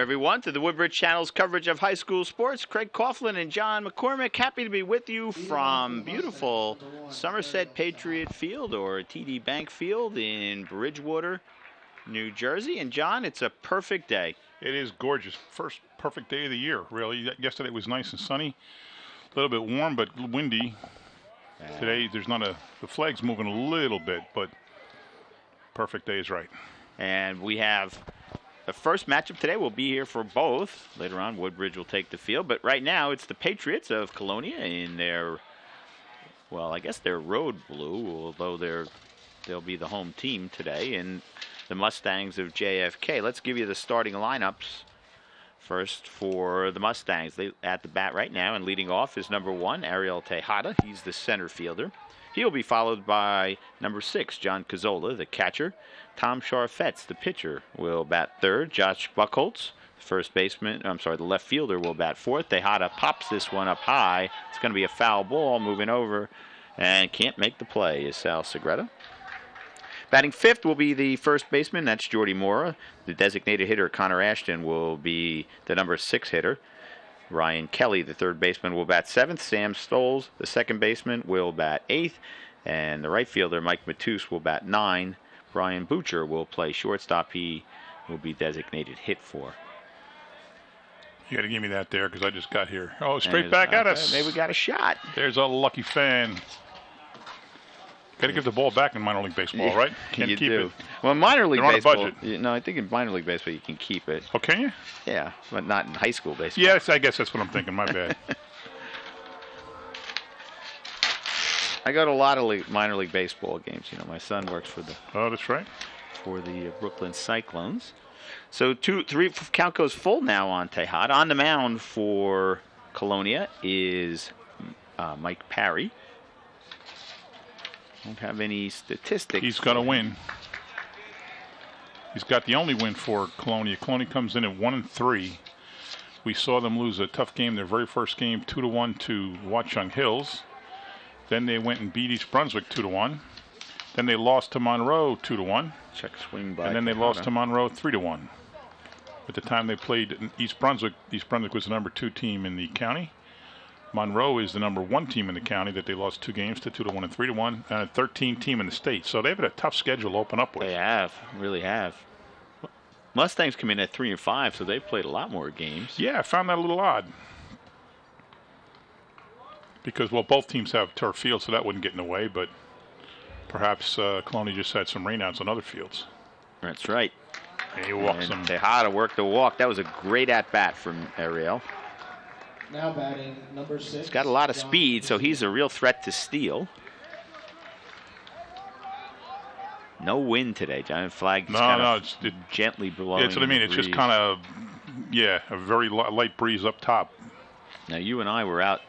everyone, to the Woodbridge Channel's coverage of high school sports. Craig Coughlin and John McCormick, happy to be with you from beautiful Somerset Patriot Field, or TD Bank Field in Bridgewater, New Jersey. And John, it's a perfect day. It is gorgeous. First perfect day of the year, really. Yesterday was nice and sunny, a little bit warm, but windy. Today, there's not the flag's moving a little bit, but perfect day is right. And we have the first matchup today. Will be here for both. Later on, Woodbridge will take the field. But right now, it's the Patriots of Colonia in their, well, I guess they're road blue, although they'll be the home team today. And the Mustangs of JFK. Let's give you the starting lineups. First for the Mustangs. They at the bat right now, and leading off is number 1, Ariel Tejada. He's the center fielder. He'll be followed by number 6, John Cazzola, the catcher. Tom Charfetz, the pitcher, will bat third. Josh Buchholz, the left fielder, will bat fourth. Tejada pops this one up high. It's going to be a foul ball moving over, and can't make the play is Sal Segreto. Batting fifth will be the first baseman. That's Jordy Mora. The designated hitter, Connor Ashton, will be the number 6 hitter. Ryan Kelly, the third baseman, will bat 7th. Sam Stoles, the second baseman, will bat 8th. And the right fielder, Mike Matus, will bat 9. Brian Butcher will play shortstop. He will be designated hit for. You got to give me that there because I just got here. Oh, straight back at us. Maybe we got a shot. There's a lucky fan. Got to give the ball back in minor league baseball, right? Can't keep it. Well, minor league baseball. On a budget. No, I think in minor league baseball you can keep it. Oh, can you? Yeah, but not in high school baseball. Yes, I guess that's what I'm thinking. My bad. I go to a lot of minor league baseball games. You know, my son works for the. Oh, that's right. For the Brooklyn Cyclones. So 2-3 count goes full now on Tejada. On the mound for Colonia is Mike Parry. Don't have any statistics. He's got to win. He's got the only win for Colonia. Colonia comes in at 1-3. We saw them lose a tough game, their very first game, 2-1 to Watchung Hills. Then they went and beat East Brunswick 2-1. Then they lost to Monroe 2-1. Check swing by. And then they lost to Monroe 3-1. At the time they played East Brunswick was the number 2 team in the county. Monroe is the number 1 team in the county that they lost 2 games to, 2-1 and 3-1, and a 13 team in the state. So they've had a tough schedule to open up with. They have, really have. Mustangs come in at 3-5, so they've played a lot more games. Yeah, I found that a little odd. Because, well, both teams have turf fields, so that wouldn't get in the way, but perhaps Colonia just had some rainouts on other fields. That's right. And he walks them. Tejada worked the walk. That was a great at-bat from Ariel. Now batting number 6. He's got a lot of speed, so he's a real threat to steal. No wind today, John. Flag it's gently blowing. That's what I mean. It's just kind of, a very light breeze up top. Now, you and I were out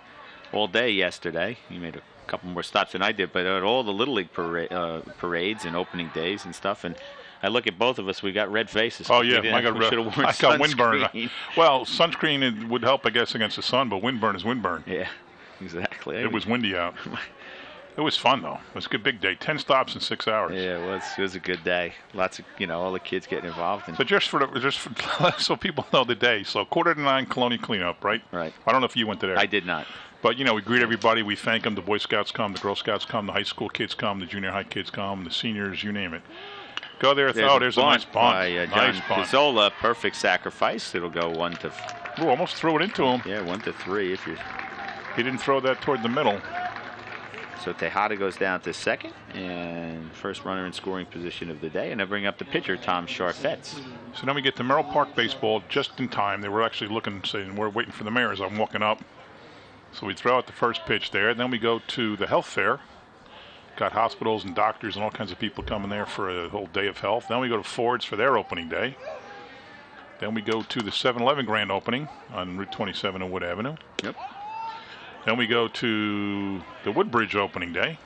all day yesterday. You made a couple more stops than I did, but at all the Little League parades and opening days and stuff, and I look at both of us. We got red faces. Oh yeah, I got windburn. Well, sunscreen would help, I guess, against the sun, but windburn is windburn. Yeah, exactly. It was windy out. It was fun though. It was a good big day. 10 stops in 6 hours. Yeah, it was a good day. Lots of all the kids getting involved. So just for so people know the day. So 8:45 Colonia cleanup, right? Right. I don't know if you went to there. I did not. But we greet everybody. We thank them. The Boy Scouts come, the Girl Scouts come, the high school kids come, the junior high kids come, the seniors, you name it. Go there. There's a nice bunt. By John Cazzola, perfect sacrifice. It'll go 1-. Ooh, almost threw it into him. Yeah, 1-3 if you. He didn't throw that toward the middle. So Tejada goes down to second, and first runner in scoring position of the day. And I bring up the pitcher, Tom Charfetz. So then we get to Merrill Park baseball just in time. They were actually looking, saying, we're waiting for the mayor as I'm walking up. So we throw out the first pitch there. Then we go to the health fair. Got hospitals and doctors and all kinds of people coming there for a whole day of health. Then we go to Ford's for their opening day. Then we go to the 7-Eleven grand opening on Route 27 and Wood Avenue. Yep. Then we go to the Woodbridge opening day.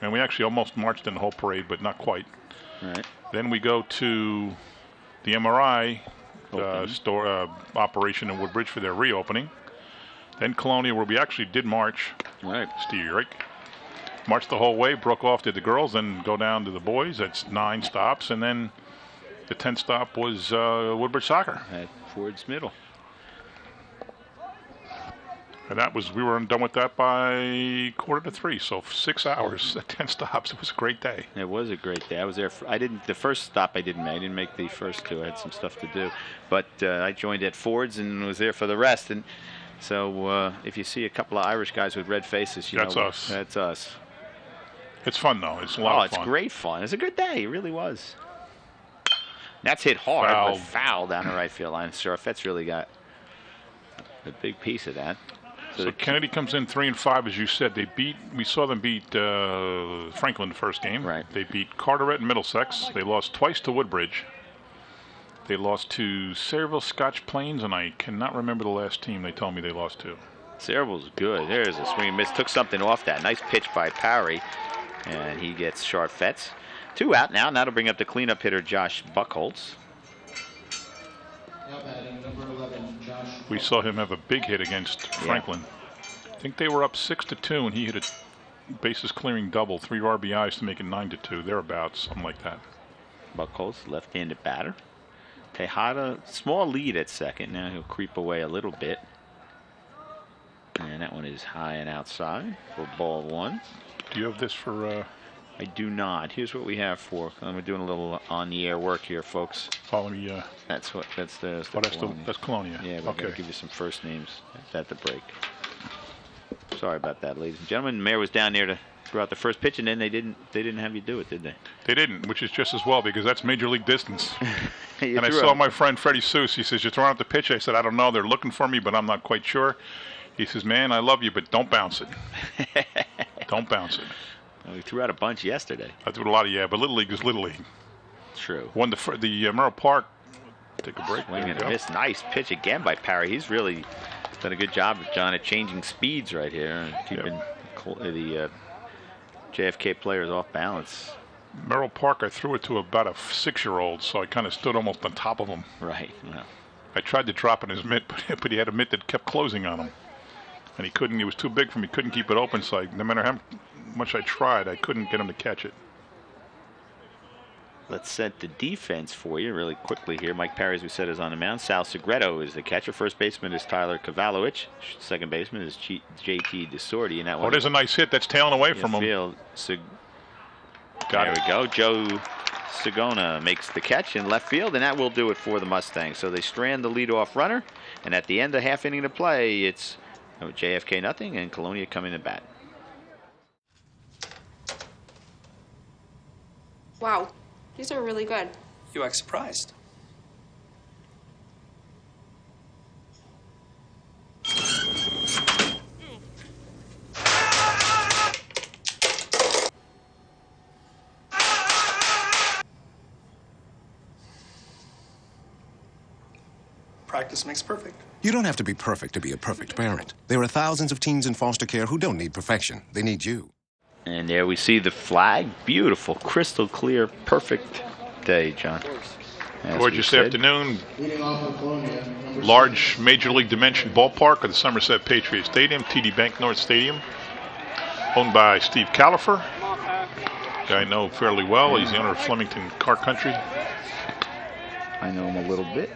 And we actually almost marched in the whole parade, but not quite. Right. Then we go to the MRI store operation in Woodbridge for their reopening. Then Colonia, where we actually did march. Right. Steve, right? Marched the whole way, broke off to the girls, then go down to the boys. That's 9 stops. And then the 10th stop was Woodbridge Soccer. Right. Ford's middle. And we were done with that by 2:45, so 6 hours at 10 stops. It was a great day. It was a great day. I was there. The first stop I didn't make. I didn't make the first two. I had some stuff to do, but I joined at Ford's and was there for the rest. And so if you see a couple of Irish guys with red faces, that's know us. That's us. It's fun though. It's a lot of fun. It's great fun. It's a good day. It really was. That's hit hard, but foul down the right field line. Sharfet's really got a big piece of that. So Kennedy comes in 3-5, as you said. We saw them beat Franklin the first game. Right. They beat Carteret and Middlesex. They lost twice to Woodbridge. They lost to Sayreville Scotch Plains, and I cannot remember the last team they told me they lost to. Sayreville's good. There's a swing and miss. Took something off that. Nice pitch by Parry, and he gets Sharfet's. 2 out now, and that'll bring up the cleanup hitter, Josh Buckholz. Now batting number 11, Josh. We saw him have a big hit against Franklin. I think they were up 6-2, and he hit a bases clearing double, 3 RBIs to make it 9-2, thereabouts, something like that. Buckholz, left-handed batter. Tejada, small lead at second. Now he'll creep away a little bit. And that one is high and outside for ball 1. Do you have this for... I do not. Here's what we have for. I'm doing a little on-the-air work here, folks. Follow me. That's the that's Colonia. Yeah, we're going to give you some first names at the break. Sorry about that, ladies and gentlemen. The mayor was down there to throw out the first pitch, and then they didn't have you do it, did they? They didn't, which is just as well because that's major league distance. And I saw my friend Freddie Seuss. He says, "You're throwing out the pitch." I said, "I don't know. They're looking for me, but I'm not quite sure." He says, "Man, I love you, but don't bounce it. Don't bounce it." We threw out a bunch yesterday. I threw a lot of but Little League is Little League. True. Won the Merrill Park. Take a break. Swing and a miss. Nice pitch again by Parry. He's really done a good job, John, at changing speeds right here and keeping the JFK players off balance. Merrill Park, I threw it to about a 6-year-old, so I kind of stood almost on top of him. Right. Well. I tried to drop in his mitt, but he had a mitt that kept closing on him. And he couldn't. He was too big for me. Couldn't keep it open, so no matter how much I tried, I couldn't get him to catch it. Let's set the defense for you really quickly here. Mike Parry, as we said, is on the mound. Sal Segreto is the catcher. First baseman is Tyler Kavalowicz. Second baseman is JT DeSorti. And that one there's a nice hit. That's tailing away from him. There we go. Joe Sagona makes the catch in left field, and that will do it for the Mustangs. So they strand the leadoff runner, and at the end of half inning to play, it's JFK nothing, and Colonia coming to bat. Wow, these are really good. You act surprised. Practice makes perfect. You don't have to be perfect to be a perfect parent. There are thousands of teens in foster care who don't need perfection. They need you. And there we see the flag. Beautiful, crystal clear, perfect day, John. Gorgeous afternoon. Leading off for Colonia, number Large Major League Dimension ballpark of the Somerset Patriot Stadium, TD Bank North Stadium, owned by Steve Califer. Guy I know fairly well. He's the owner of Flemington Car Country. I know him a little bit.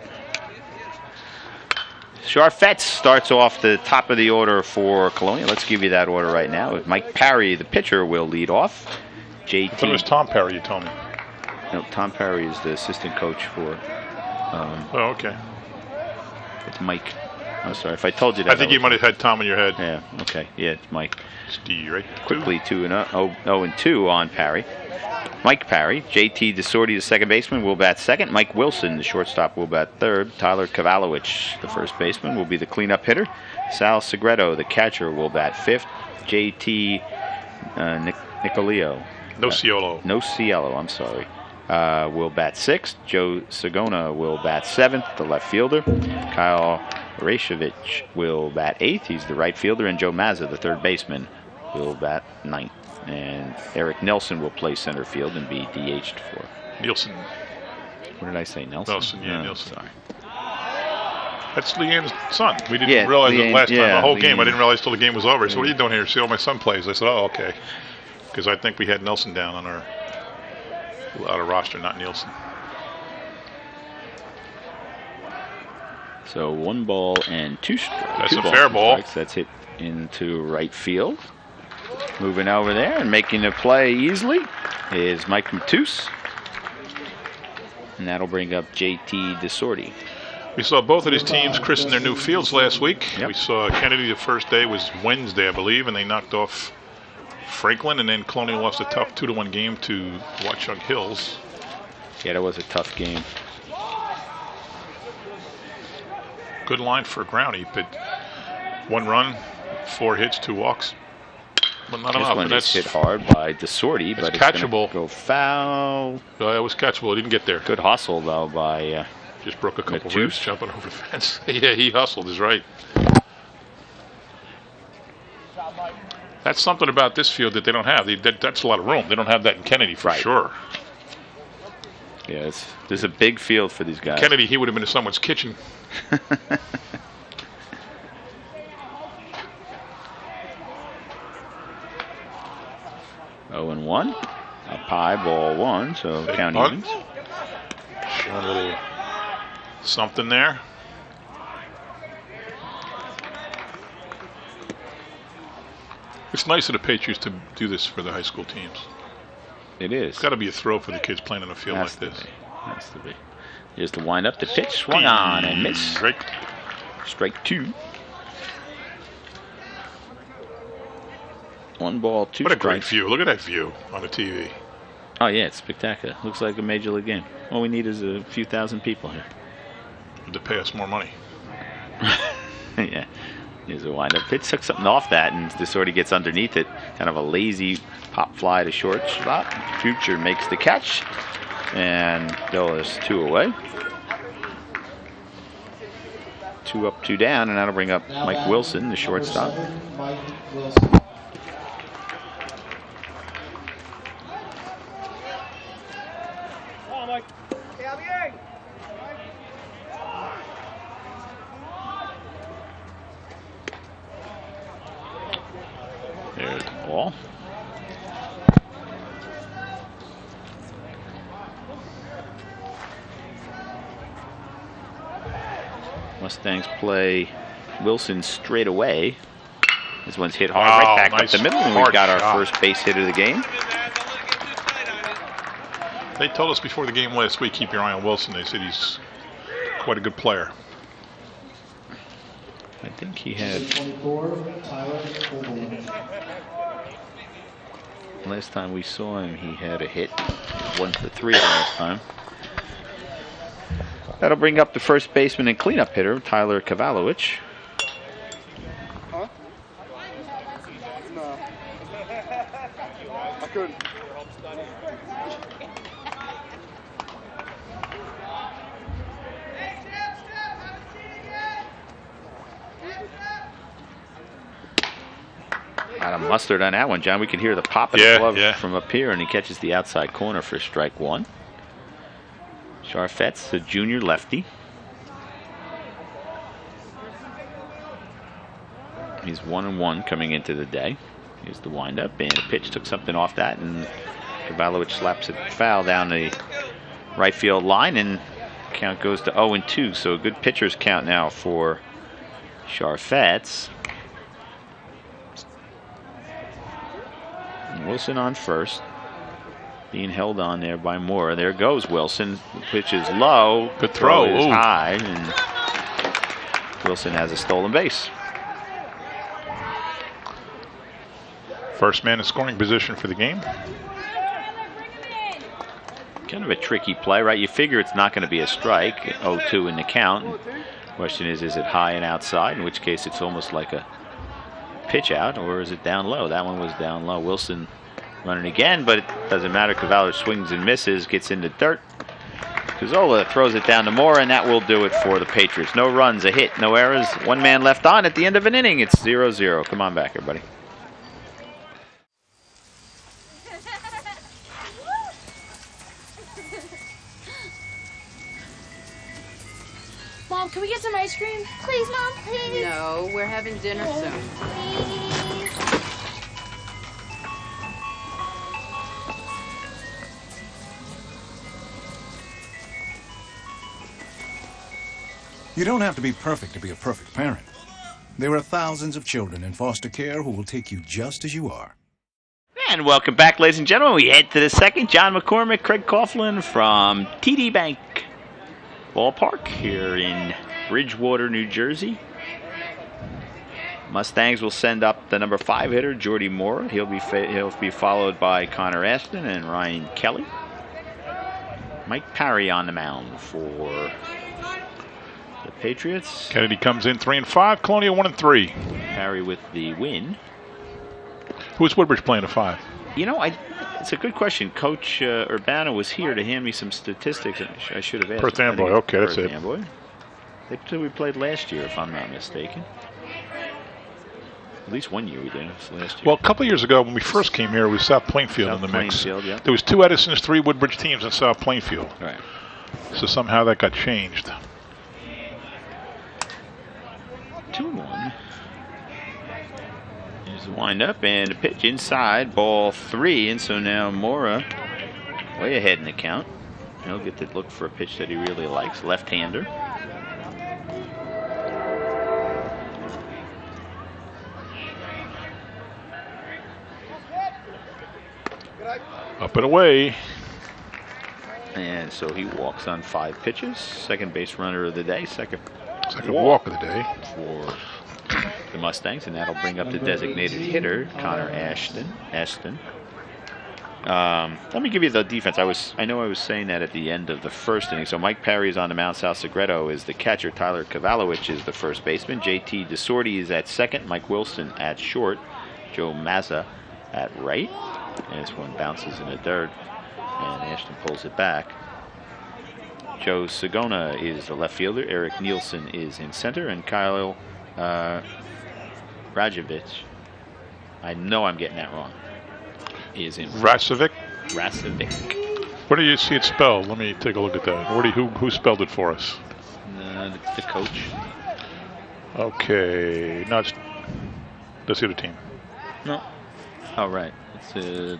Sharfet's starts off the top of the order for Colonia. Let's give you that order right now. Mike Parry, the pitcher, will lead off. I thought it was Tom Parry, you told me. No, Tom Parry is the assistant coach for... okay. It's Mike. I'm sorry. If I told you that... I think you might have had Tom in your head. Yeah, okay. Yeah, it's Mike. It's D, right? Quickly 2-2 on Parry. Mike Parry, JT DeSorti, the second baseman, will bat second. Mike Wilson, the shortstop, will bat third. Tyler Kavalowicz, the first baseman, will be the cleanup hitter. Sal Segreto, the catcher, will bat fifth. JT Nicolio. Nocielo, I'm sorry. Will bat sixth. Joe Sagona will bat seventh, the left fielder. Kyle Rashevich will bat eighth. He's the right fielder. And Joe Mazza, the third baseman, will bat ninth. And Eric Nelson will play center field and be DH'd for. Nielsen. What did I say, Nelson? Nielsen. Sorry. That's Leanne's son. We didn't realize it last time. The whole game. I didn't realize till the game was over. So what are you doing here? See how my son plays. I said, oh, okay. Because I think we had Nelson down on our roster, not Nielsen. So 1 ball and 2 strikes. That's a fair ball. That's hit into right field. Moving over there and making the play easily is Mike Matus. And that'll bring up JT DeSorti. We saw both of these teams christen their new fields last week. Yep. We saw Kennedy, the first day was Wednesday, I believe, and they knocked off Franklin, and then Colonial lost a tough 2-1 game to Watchung Hills. Yeah, that was a tough game. Good line for Groundy, but 1 run, 4 hits, 2 walks. But not This enough. one And is that's hit hard by DeSorti, but it's catchable. Go foul. It was catchable. It didn't get there. Good hustle though by. Just broke a couple Matus. ribs jumping over the fence. Yeah, he hustled. Is right. That's something about this field that they don't have. That's a lot of room. They don't have that in Kennedy for sure. Yeah, there's a big field for these guys. Kennedy, he would have been in someone's kitchen. 0-1. Up high, ball 1, so count evens. Showing a little something there. It's nice of the Patriots to do this for the high school teams. It is. It's got to be a throw for the kids playing on a field like this. Has to be. Here's the wind up, the pitch, swung on and missed. Strike 2. 1 ball, 2 What a strikes. great view. Look at that view on the TV. Oh, yeah, it's spectacular. Looks like a major league game. All we need is a few thousand people here. To pay us more money. Yeah. Here's a wind-up pitch. Took something off that, and DeSorti gets underneath it. Kind of a lazy pop fly to shortstop. Future makes the catch. And Bill is 2 away. 2 up, 2 down, and that'll bring up Mike Wilson, the shortstop. Mike Wilson. There's the ball. Mustangs play Wilson straight away. This one's hit hard right back up the middle, and we've got our first base hit of the game. They told us before the game last week, keep your eye on Wilson. They said he's quite a good player. I think he had... 24, Tyler Coleman. Last time we saw him, he had a hit. 1 for 3 last time. That'll bring up the first baseman and cleanup hitter, Tyler Kavalowicz. Huh? No. I couldn't. Got a mustard on that one, John. We can hear the pop of the glove from up here, and he catches the outside corner for strike 1. Charfet's the junior lefty. He's 1-1 coming into the day. Here's the windup, and the pitch took something off that, and Kavalowicz slaps it foul down the right field line, and count goes to 0-2. So a good pitcher's count now for Charfet's. Wilson on first, being held on there by Moore. There goes Wilson. The pitch is low. Good throw. Is high, and Wilson has a stolen base. First man in scoring position for the game. Kind of a tricky play, right? You figure it's not going to be a strike. 0-2 in the count. Question is it high and outside? In which case it's almost like a pitch out, or is it down low? That one was down low. Wilson running again, but it doesn't matter. Cavallo swings and misses, gets into dirt. Cazzola throws it down to Moore, and that will do it for the Patriots. No runs, a hit, no errors. 1 man left on at the end of an inning. It's 0-0. Come on back, everybody. Mom, can we get some ice cream? Please, Mom, please. No, we're having dinner soon. Please. You don't have to be perfect to be a perfect parent. There are thousands of children in foster care who will take you just as you are. And welcome back, ladies and gentlemen. We head to the second. John McCormick, Craig Coughlin from TD Bank Ballpark here in Bridgewater, New Jersey. Mustangs will send up the number 5 hitter, Jordy Moore. He'll be followed by Connor Aston and Ryan Kelly. Mike Parry on the mound for the Patriots. Kennedy comes in 3-5. Colonia 1-3. Parry with the win. Who's Woodbridge playing at 5? You know, it's a good question. Coach Urbano was here to hand me some statistics. I should have asked. Perth Amboy. Okay, that's it. Amboy. They said we played last year, if I'm not mistaken. At least one year we did. Last year. Well, a couple of years ago when we first came here, we was South Plainfield in the mix. Yeah. There was 2 Edison's, 3 Woodbridge teams in South Plainfield. Right. So somehow that got changed. 2-1. Here's the windup and a pitch inside, ball 3, and so now Mora way ahead in the count. He'll get to look for a pitch that he really likes, left-hander. Up and away. And so he walks on 5 pitches. Second base runner of the day. Second walk of the day for the Mustangs, and that'll bring up the designated hitter, Connor Aston. Let me give you the defense. I know I was saying that at the end of the first inning. So Mike Parry is on the mound. Sal Segreto is the catcher. Tyler Kavalowicz is the first baseman. JT DeSorti is at second. Mike Wilson at short. Joe Mazza at right. And this one bounces in the dirt, and Ashton pulls it back. Joe Sagona is the left fielder. Eric Nielsen is in center, and Kyle Rajovic, I know I'm getting that wrong, is in Rasovic. Where do you see it spelled? Let me take a look at that. Who spelled it for us? The coach. Okay. No, that's the other team. No. Oh, right. There.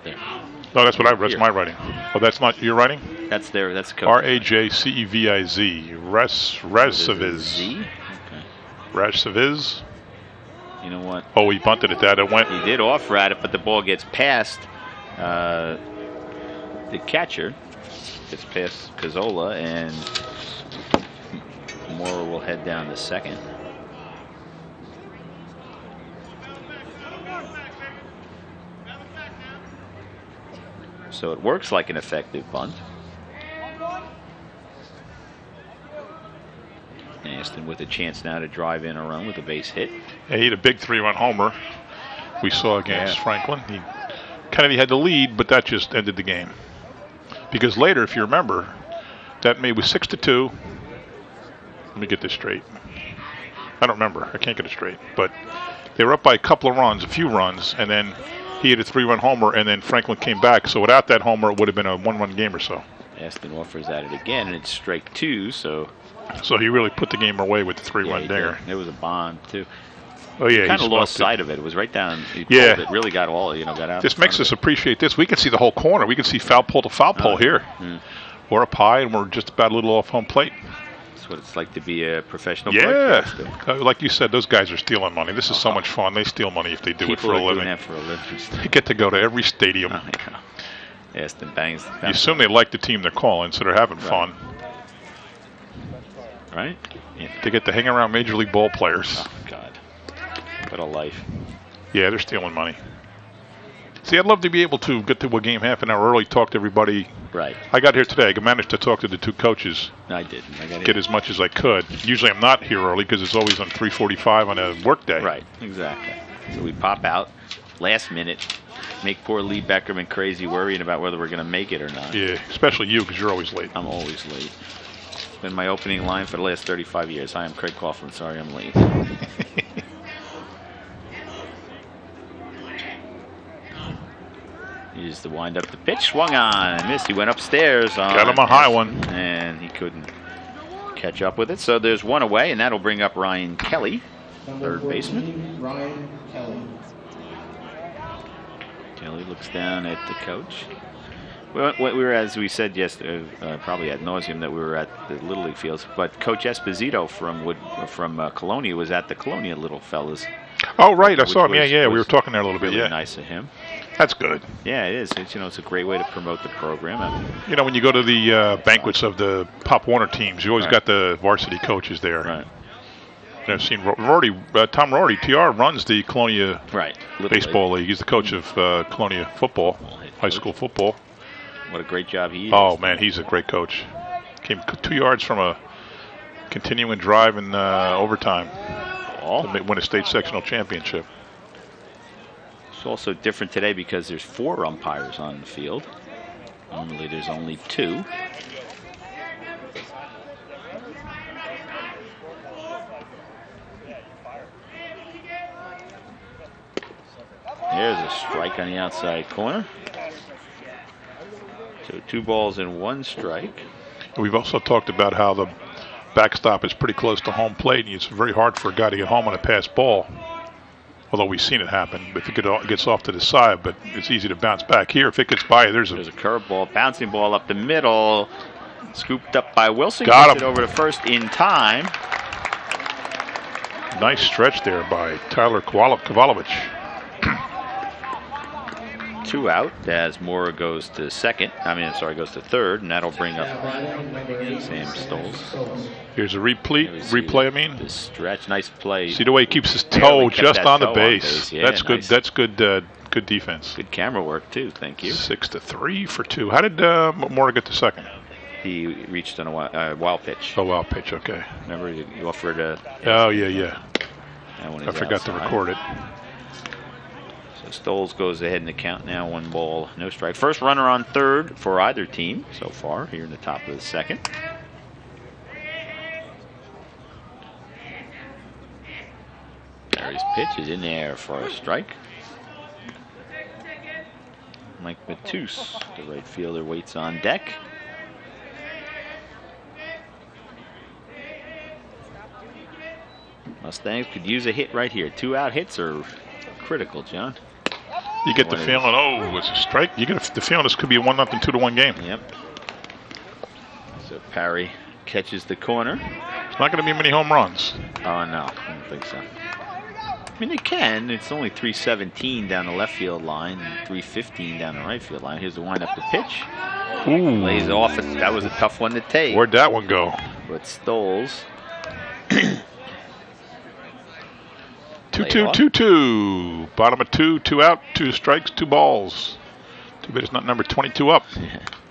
No, that's what that's my writing. Oh, that's not your writing? That's there. That's coach. Raceviz. Rasoviz. Z? Okay. Rasoviz. You know what? Oh, he bunted at that. It went. He did offer at it, but the ball gets past the catcher. Gets past Cazzola, and Mora will head down to second. So it works like an effective bunt. Aston with a chance now to drive in a run with a base hit. Yeah, he had a big 3-run homer we saw against Franklin. Kennedy had the lead, but that just ended the game. Because later, if you remember, that made was 6-2. Let me get this straight. I don't remember. I can't get it straight. But they were up by a few runs, and then he had a 3-run homer, and then Franklin came back. So without that homer, it would have been a 1-run game or so. Aston offers at it again, and it's strike 2. So he really put the game away with the 3-run dinger. There was a bond too. Oh yeah, he kind of lost sight of it. It was right down. He pulled it really got out. This makes us appreciate this. We can see the whole corner. We can see foul pole to foul pole here. We're up high, and we're just about a little off home plate. That's what it's like to be a professional. Yeah, like you said, those guys are stealing money. This is so much fun. They steal money if they do it for a living. They get to go to every stadium. Aston bangs. You assume they like the team they're calling, so they're having fun. Right? Yeah. They get to hang around Major League ball players. Oh, God. What a life. Yeah, they're stealing money. See, I'd love to be able to get to a game half an hour early, talk to everybody. Right. I got here today. I managed to talk to the 2 coaches. No, I didn't. Get as much as I could. Usually I'm not here early because it's always on 3:45 on a work day. Right, exactly. So we pop out last minute, make poor Lee Beckerman crazy worrying about whether we're going to make it or not. Yeah, especially you because you're always late. I'm always late. It's been my opening line for the last 35 years. Hi, I'm Craig Coughlin. Sorry I'm late. Here's the wind up the pitch. Swung on and missed. He went upstairs. Got him a high one. And he couldn't catch up with it. So there's one away, and that'll bring up Ryan Kelly, third baseman. Ryan Kelly. Kelly looks down at the coach. Well, we were, as we said yesterday, probably ad nauseum, that we were at the Little League fields. But Coach Esposito from Colonia was at the Colonia Little Fellas. Oh, right. I saw him. Yeah. We were talking there a little bit. Really Yeah. nice of him. That's good. Yeah, it is. It's a great way to promote the program. When you go to the banquets of the Pop Warner teams, you always got the varsity coaches there. Right. And I've seen Tom Rorty, TR, runs the Colonia Baseball League. He's the coach of Colonia football, high school football. What a great job he is. Oh, man, he's a great coach. Came 2 yards from a continuing drive in overtime to win a state sectional championship. It's also different today because there's 4 umpires on the field. Normally there's only 2. There's a strike on the outside corner. So 2 balls and 1 strike. We've also talked about how the backstop is pretty close to home plate, and it's very hard for a guy to get home on a pass ball. Although we've seen it happen, if it gets off to the side, but it's easy to bounce back. Here, if it gets by, there's a curveball, bouncing ball up the middle, scooped up by Wilson. Got Gets him. it over to first in time. Nice stretch there by Tyler Kovalovich. 2 out as Mora goes to goes to third, and that'll bring up Sam Stoles. Here's a replay. The stretch, nice play. See the way he keeps his toe just on the base. Yeah, that's good. nice. That's good. Good defense. Good camera work too. Thank you. 6-3 for 2. How did Mora get to second? He reached on a wild pitch. Oh, wild pitch. Okay. Remember, you offered a. Oh yeah. That one is I forgot to record it. So Stoles goes ahead in the count now. 1 ball, no strike. First runner on third for either team so far here in the top of the second. Barry's pitch is in there for a strike. Mike Matus, the right fielder, waits on deck. Mustangs could use a hit right here. 2 out hits are critical, John. You get the feeling, it's a strike. You get the feeling this could be a 1-0, 2-1 game. Yep. So Parry catches the corner. It's not going to be many home runs. Oh, no, I don't think so. I mean, it can. It's only 317 down the left field line and 315 down the right field line. Here's the wind-up the pitch. Ooh. Lays off. That was a tough one to take. Where'd that one go? But Stoles. 2-2. Bottom of 2, 2 out, 2 strikes, 2 balls. Too bad it's not number 22 up.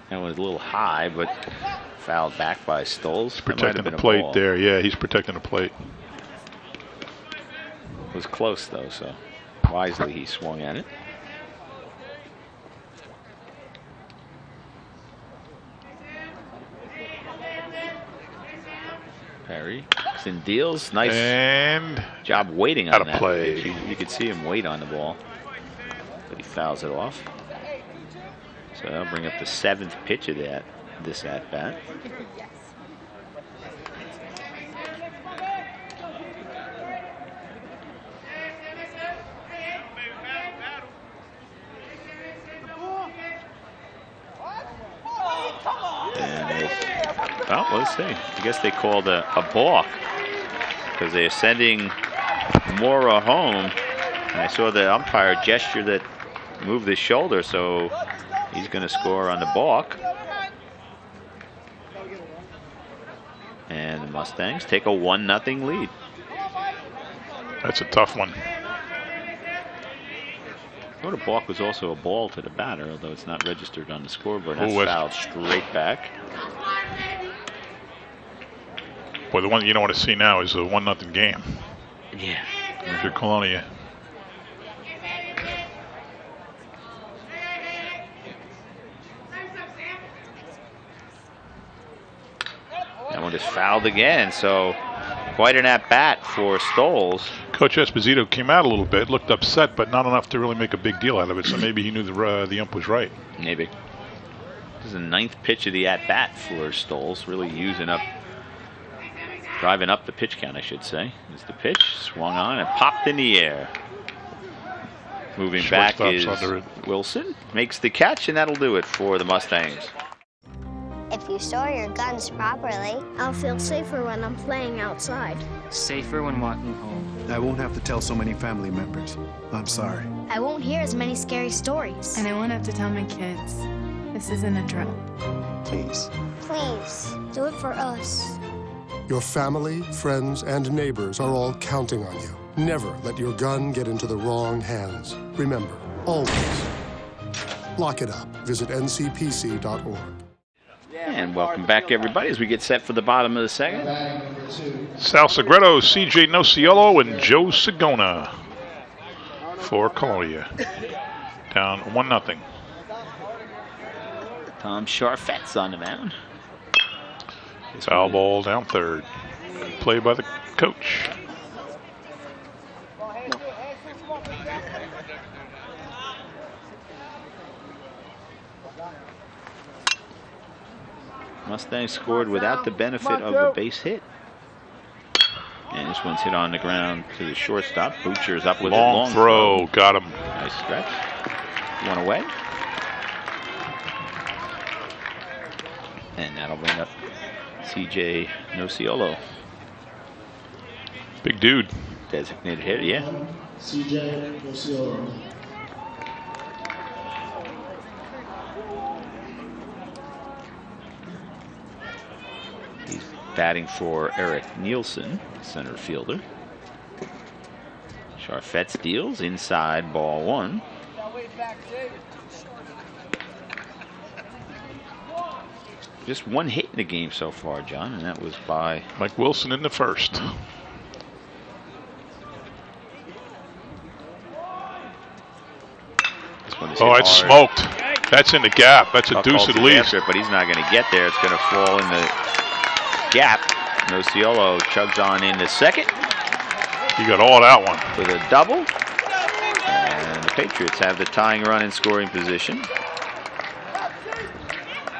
That was a little high, but fouled back by Stoles. He's protecting the plate there. Yeah, he's protecting the plate. It was close, though, so wisely he swung at it. Perry and deals. Nice job waiting on that. Play. You could see him wait on the ball, but he fouls it off. So that'll bring up the 7th pitch of this at-bat. Well, let's see. I guess they called a balk because they're sending Mora home. And I saw the umpire gesture that moved his shoulder, so he's going to score on the balk. And the Mustangs take a 1-0 lead. That's a tough one. I thought a balk was also a ball to the batter, although it's not registered on the scoreboard. That's fouled straight back. Boy, the one you don't want to see now is a 1-0 game. Yeah. If you're Colonia. That one is fouled again, so quite an at-bat for Stoles. Coach Esposito came out a little bit, looked upset, but not enough to really make a big deal out of it, so maybe he knew the ump was right. Maybe. This is the 9th pitch of the at-bat for Stoles, really driving up the pitch count, I should say. Is the pitch, swung on and popped in the air. Moving back is under it. Wilson. Makes the catch, and that'll do it for the Mustangs. If you store your guns properly, I'll feel safer when I'm playing outside. Safer when walking home. I won't have to tell so many family members. I'm sorry. I won't hear as many scary stories. And I won't have to tell my kids. This isn't a drill. Please. please do it for us. Your family, friends, and neighbors are all counting on you. Never let your gun get into the wrong hands. Remember, always, lock it up. Visit ncpc.org. And welcome back, everybody, as we get set for the bottom of the second. Sal Segreto, CJ Nociolo, and Joe Sagona for Colonia. Down 1-0. Tom Charfet's on the mound. Foul ball down third. Play by the coach. Mustangs scored without the benefit of a base hit. And this one's hit on the ground to the shortstop. Butcher's up with long a long throw. Got him. Nice stretch. One away. And that'll bring up CJ Nociolo. Big dude. Designated hitter, yeah. CJ Nociolo. He's batting for Eric Nielsen, center fielder. Charfet steals inside, ball one. Just one hit in the game so far, John, and that was by Mike Wilson in the first. Oh, it's smoked. That's in the gap. That's a deuce at least. But he's not going to get there. It's going to fall in the gap. Nociolo chugs on into second. He got all that one. With a double. And the Patriots have the tying run in scoring position.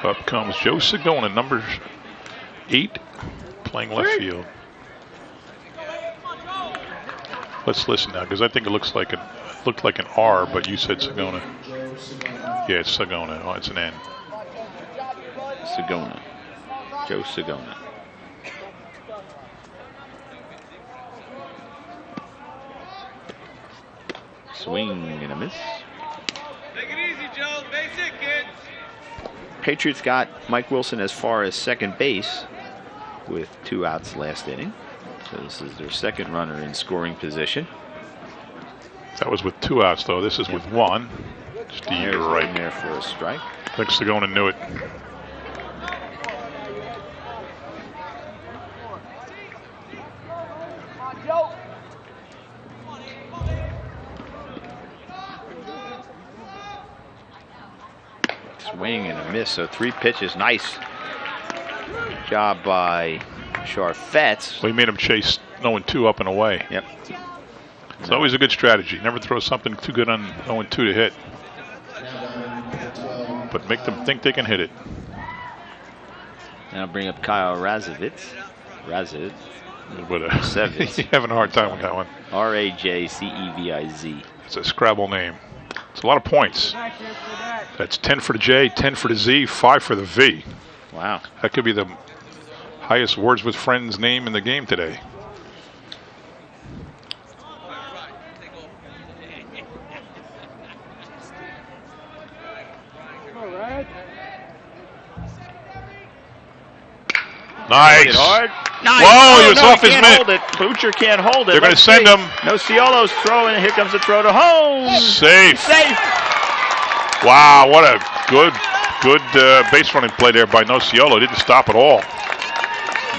Up comes Joe Sagona, number 8, playing left field. Let's listen now, because I think it looked like an R, but you said Sagona. Yeah, it's Sagona. Oh, it's an N. Sagona. Joe Sagona. Swing and a miss. Take it easy, Joe. Basic, kids. Patriots got Mike Wilson as far as second base with 2 outs last inning. So this is their second runner in scoring position. That was with 2 outs, though. This is with 1. Steve, you're right. There for a strike. I think Sagona knew it. Swing and a miss, so 3 pitches. Nice job by Charfetz. We made him chase 0-2 up and away. Yep. It's always a good strategy. Never throw something too good on 0-2 to hit. But make them think they can hit it. Now bring up Kyle Razovitz. Razovitz. You're having a hard time with that one. R-A-J-C-E-V-I-Z. It's a Scrabble name. It's a lot of points. That's 10 for the J, 10 for the Z, 5 for the V. Wow. That could be the highest Words with Friends name in the game today. Nice. Nice. Whoa, he was off his mitt. Hold it. Butcher can't hold it. They're going to send him. Nociolo's throwing, and here comes the throw to home. Safe. Safe. Wow, what a good base running play there by Nociolo. Didn't stop at all.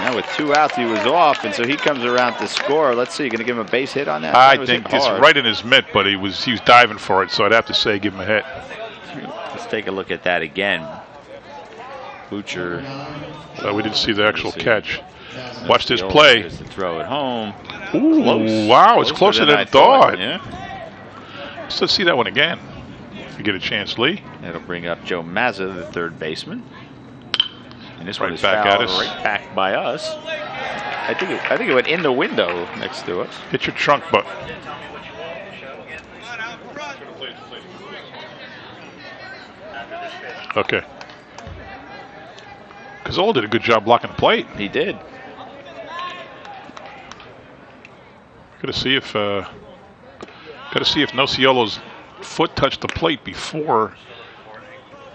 Now with 2 outs, he was off, and so he comes around to score. Let's see, you going to give him a base hit on that? I think it's right in his mitt, but he was diving for it, so I'd have to say give him a hit. Let's take a look at that again. Butcher. Well, we didn't see the actual catch. Watch this play. Here's the throw at home. Ooh, close. Wow, it's closer than I thought. Yeah. Let's see that one again. If you get a chance, Lee. That'll bring up Joe Mazza, the third baseman. And this Right one is back fouled at us. right back by us. I think it went in the window next to us. Hit your trunk, but Okay. Cazzola did a good job blocking the plate. He did. Got to see if Nociolo's foot touched the plate before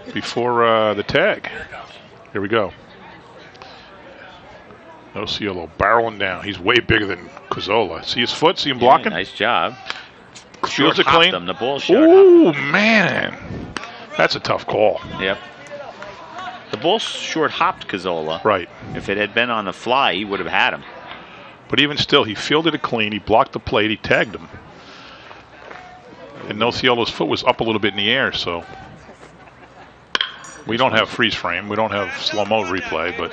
the tag. Here we go. Nociolo barreling down. He's way bigger than Cazzola. See his foot? See him blocking? Nice job. Fields it clean. The ball short. Ooh, man. That's a tough call. Yep. The ball short hopped Cazzola. Right. If it had been on the fly, he would have had him. But even still, he fielded it clean. He blocked the plate. He tagged him. And Nociolo's foot was up a little bit in the air, so we don't have freeze frame. We don't have slow-mo replay, but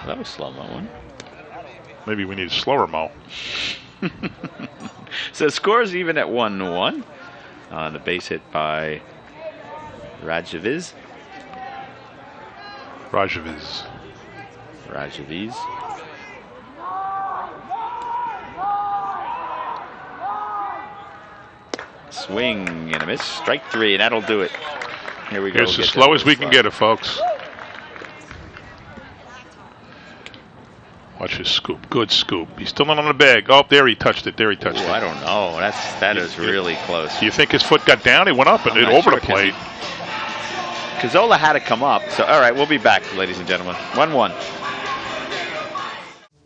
that was slow-mo one. Maybe we need a slower mo. So the score is even at 1-1. The base hit by Rajaviz. Swing and a miss. Strike 3, and that'll do it. Here we go. It's as slow as we can get it, folks. Watch his scoop. Good scoop. He's still not on the bag. Oh, there he touched it. There he touched it. I don't know. That is really close. Do you think his foot got down? He went up and it over the plate. Cazzola had to come up. So, all right, we'll be back, ladies and gentlemen. 1-1.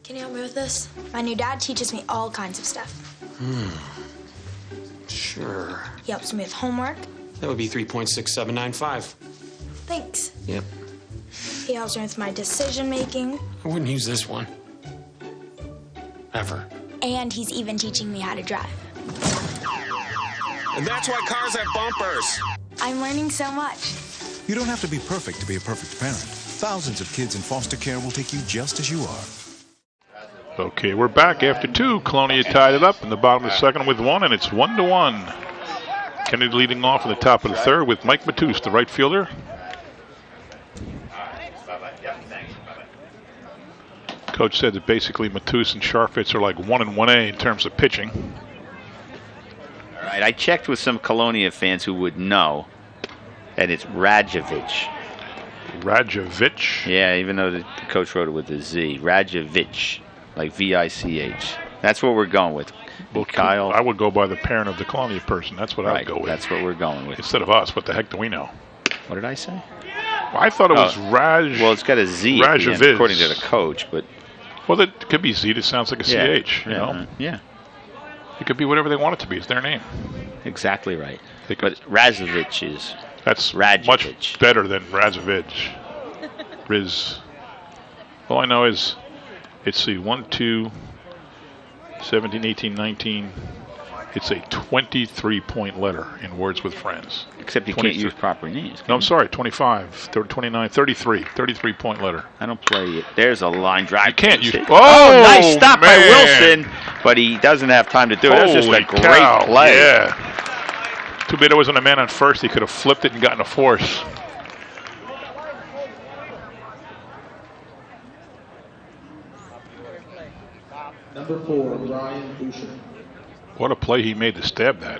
Can you help me with this? My new dad teaches me all kinds of stuff. Sure. He helps me with homework. That would be 3.6795. Thanks. Yep. He helps me with my decision making. I wouldn't use this one. Ever. And he's even teaching me how to drive. And that's why cars have bumpers. I'm learning so much. You don't have to be perfect to be a perfect parent. Thousands of kids in foster care will take you just as you are. Okay, we're back after 2. Colonia tied it up in the bottom of the second with 1, and it's 1-1. Kennedy leading off in the top of the third with Mike Matus, the right fielder. Coach said that basically Matus and Sharfitz are like 1 and 1A in terms of pitching. All right, I checked with some Colonia fans who would know, and it's Rajovic. Rajovic? Yeah, even though the coach wrote it with a Z. Rajovic, like V-I-C-H. That's what we're going with. Well, Kyle. I would go by the parent of the Colonia person. That's what I would go with. That's what we're going with. Instead of us, what the heck do we know? What did I say? Well, I thought it was Raj. Well, it's got a Z at the end, according to the coach, but. Well, that could be Z. That sounds like a CH. You know? Yeah. It could be whatever they want it to be. It's their name. Exactly right. But Razovic is. That's Rajovic. Much better than Razovic. Riz. All I know is, let's see, 1, 2, 17, 18, 19. It's a 23-point letter in Words with Friends. Except you can't use proper names. No, I'm sorry, 25, 29, 33. 33-point letter. I don't play it. There's a line drive. You can't use. Oh, nice stop by Wilson, but he doesn't have time to do it. That was just a great play. Yeah. Too bad there wasn't a man on first. He could have flipped it and gotten a force. Number 4, Brian Boucher. What a play he made to stab that.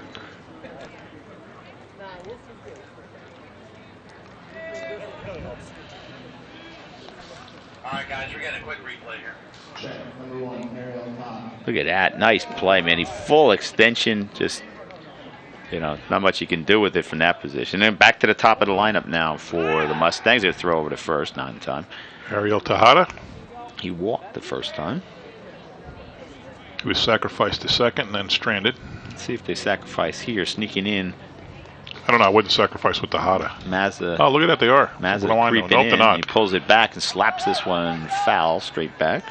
All right, guys, we're getting a quick replay here. Check. Number 1, Ariel Todd. Look at that. Nice play, man. He full extension. Just, not much you can do with it from that position. And back to the top of the lineup now for the Mustangs. They throw over to first, not in time. Ariel Tejada. He walked the first time. He was sacrificed to second and then stranded. Let's see if they sacrifice here, sneaking in. I don't know. I wouldn't sacrifice with Tejada. Mazza. Oh, look at that. They are. Mazza creeping in. He pulls it back and slaps this one foul straight back.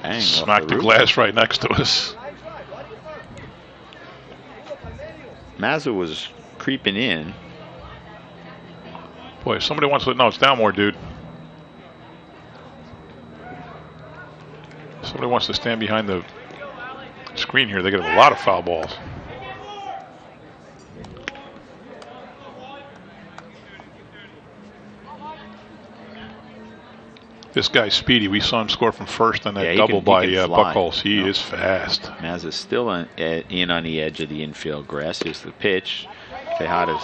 Bang, smacked the glass right next to us. Mazza was creeping in. Boy, if somebody wants to... No, it's down more, dude. Somebody wants to stand behind the screen here. They get a lot of foul balls. This guy's speedy. We saw him score from first on that double by Buckholz. He is fast. Mazza's still in on the edge of the infield grass. Here's the pitch. Tejada's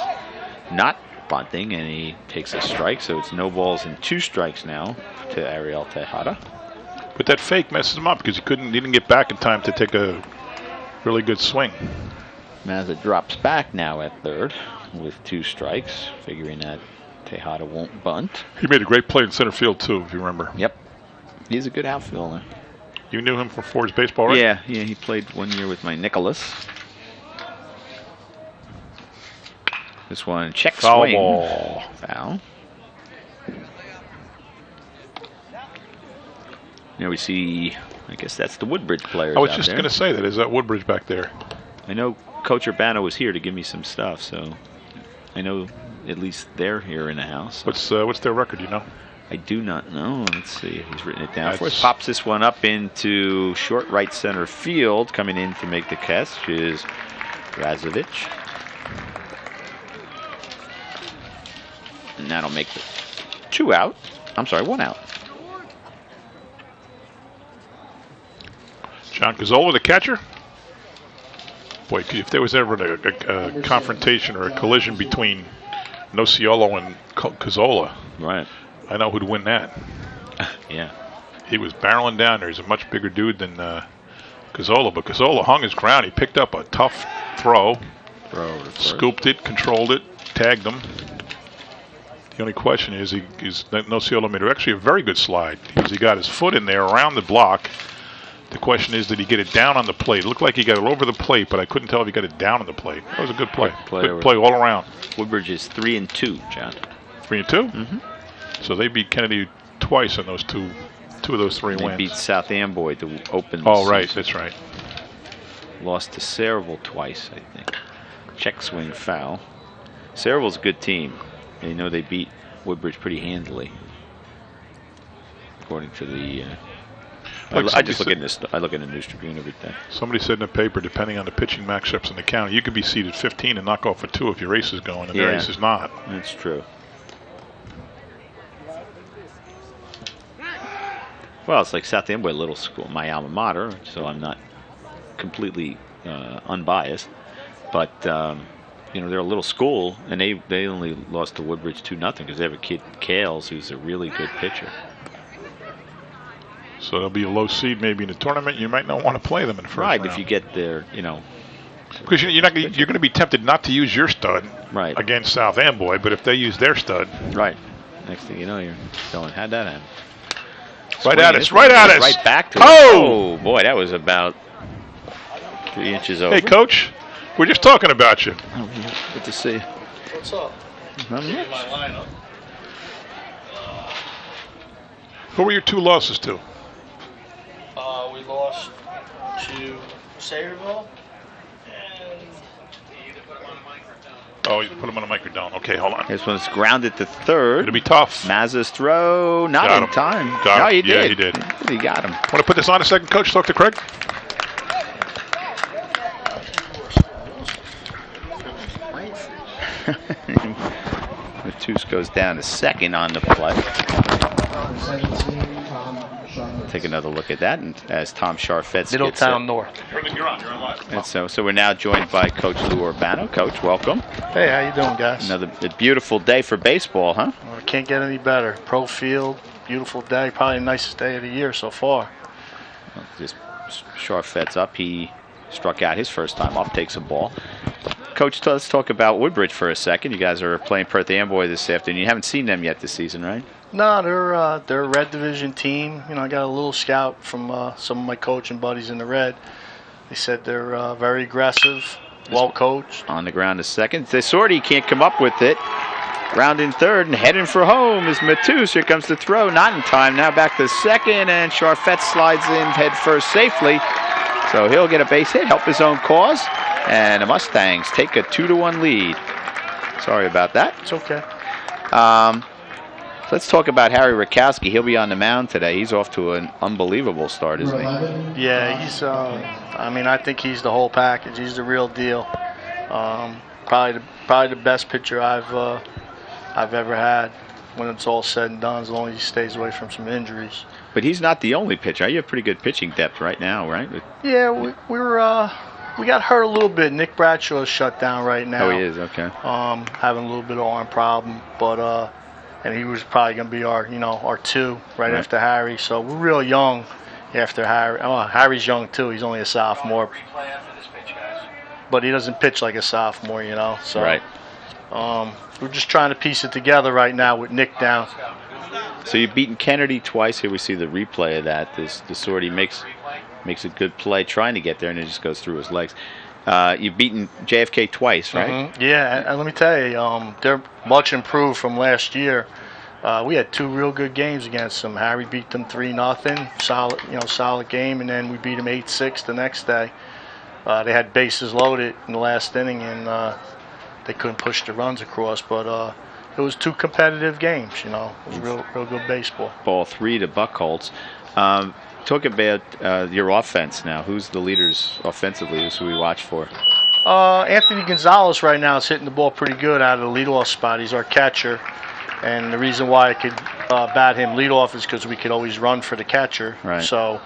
not bunting, and he takes a strike, so it's no balls and 2 strikes now to Ariel Tejada. But that fake messes him up because he didn't get back in time to take a really good swing. Mazza drops back now at third with 2 strikes, figuring that Tejada won't bunt. He made a great play in center field too, if you remember. Yep. He's a good outfielder. You knew him from Ford's baseball, right? Yeah, he played 1 year with my Nicholas. This one, check Foul swing. Ball. Foul. Now we see, I guess that's the Woodbridge players. I was just going to say that. Is that Woodbridge back there? I know Coach Urbano was here to give me some stuff, so I know at least they're here in the house. What's their record, you know? I do not know. Let's see if he's written it down for us. Pops this one up into short right center field. Coming in to make the catch is Razovic. And that'll make the 2 out. I'm sorry, 1 out. John Cazzola, the catcher. Boy, if there was ever a confrontation or a collision between Nociolo and Cazzola, right? I know who'd win that. Yeah. He was barreling down there. He's a much bigger dude than Cazzola, but Cazzola hung his ground. He picked up a tough throw, scooped it, controlled it, tagged him. The only question is, Nociolo made actually a very good slide. He got his foot in there around the block. The question is, did he get it down on the plate? It looked like he got it over the plate, but I couldn't tell if he got it down on the plate. That was a good play. Good play all around. Woodbridge is 3-2, John. 3-2? Mm-hmm. So they beat Kennedy twice in those two of those 3 wins. They beat South Amboy to open the season. Right, that's right. Lost to Saraville twice, I think. Check swing foul. Saraville's a good team. They know they beat Woodbridge pretty handily, according to the. I just look at the News Tribune every day. Somebody said in the paper, depending on the pitching matchups in the county, you could be seeded 15 and knock off a 2 if your ace is going, and their ace is not. That's true. Well, it's like South Amboy Little School, my alma mater, so I'm not completely unbiased. But they're a little school, and they only lost to Woodbridge 2-0 because they have a kid, Kales, who's a really good pitcher. So there'll be a low seed maybe in the tournament. You might not want to play them in the first round. Right, if you get there, Because you're going to be tempted not to use your stud against South Amboy, but if they use their stud. Right. Next thing you know, you're going, how'd that happen? Right at us, right at us. Right back to us. Oh, boy, that was about 3 inches over. Hey, Coach, we're just talking about you. Oh, good to see you. What's up? Not much. My lineup. Who were your 2 losses to? We lost to Sayreville and. Oh, you put him on a microdome. Okay, hold on. This one's grounded to third. It'll be tough. Mazza's throw, not in time. Got him. He did. Yeah, he did. He got him. Want to put this on a second, Coach? Talk to Craig. Matus goes down to second on the play. Take another look at that, and as Tom Sharfetz Middletown North. You're on live. And so we're now joined by Coach Lou Urbano. Coach, welcome. Hey, how you doing, guys? Another beautiful day for baseball, huh? Well, it can't get any better. Pro field, beautiful day, probably the nicest day of the year so far. Well, just Sharfetz up. He struck out his first time off, takes a ball. Coach, let's talk about Woodbridge for a second. You guys are playing Perth Amboy this afternoon. You haven't seen them yet this season, right? No, they're a Red Division team. I got a little scout from some of my coaching buddies in the Red. They said they're very aggressive, well coached. On the ground to second. Tesorti can't come up with it. Rounding third and heading for home is Matus. Here comes the throw, not in time. Now back to second, and Sharfetz slides in head first safely. So he'll get a base hit, help his own cause, and the Mustangs take a 2-1 lead. Sorry about that. It's okay. Let's talk about Harry Rakowski. He'll be on the mound today. He's off to an unbelievable start, isn't he? Yeah, he's. I think he's the whole package. He's the real deal. Probably the best pitcher I've ever had. When it's all said and done, as long as he stays away from some injuries. But he's not the only pitcher. You have pretty good pitching depth right now, right? Yeah, we're we got hurt a little bit. Nick Bradshaw is shut down right now. Oh, he is. Okay. Having a little bit of arm problem, but and he was probably going to be our 2 right after Harry. So we're real young after Harry. Oh, Harry's young too. He's only a sophomore, but he doesn't pitch like a sophomore, So right. We're just trying to piece it together right now with Nick down. So you've beaten Kennedy twice. Here we see the replay of that. This Sortie makes a good play trying to get there, and it just goes through his legs. You've beaten JFK twice, right? Mm-hmm. Yeah, and let me tell you, they're much improved from last year. We had 2 real good games against them. Harry beat them 3-0, solid game, and then we beat them 8-6 the next day. They had bases loaded in the last inning, and they couldn't push the runs across, but it was 2 competitive games. It was real good baseball. Ball 3 to Buckholz. Talk about your offense now. Who's the leaders offensively? Who's who we watch for? Anthony Gonzalez right now is hitting the ball pretty good out of the leadoff spot. He's our catcher, and the reason why I could bat him leadoff is because we could always run for the catcher. Right. So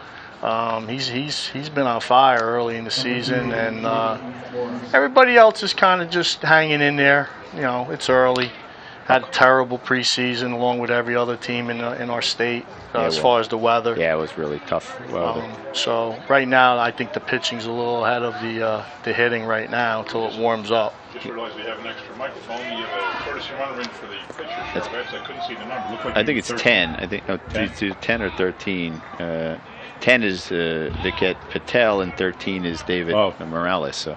he's been on fire early in the season, and everybody else is kind of just hanging in there. It's early. Had a terrible preseason along with every other team in our state as far as the weather. Yeah, it was really tough weather. So right now, I think the pitching's a little ahead of the hitting right now until it warms up. Just realized we have an extra microphone. You have a courtesy runner in for the pitcher. I couldn't see the number. I think it's 10. I think 10 or 13. 10 is Viket Patel, and 13 is David Morales. So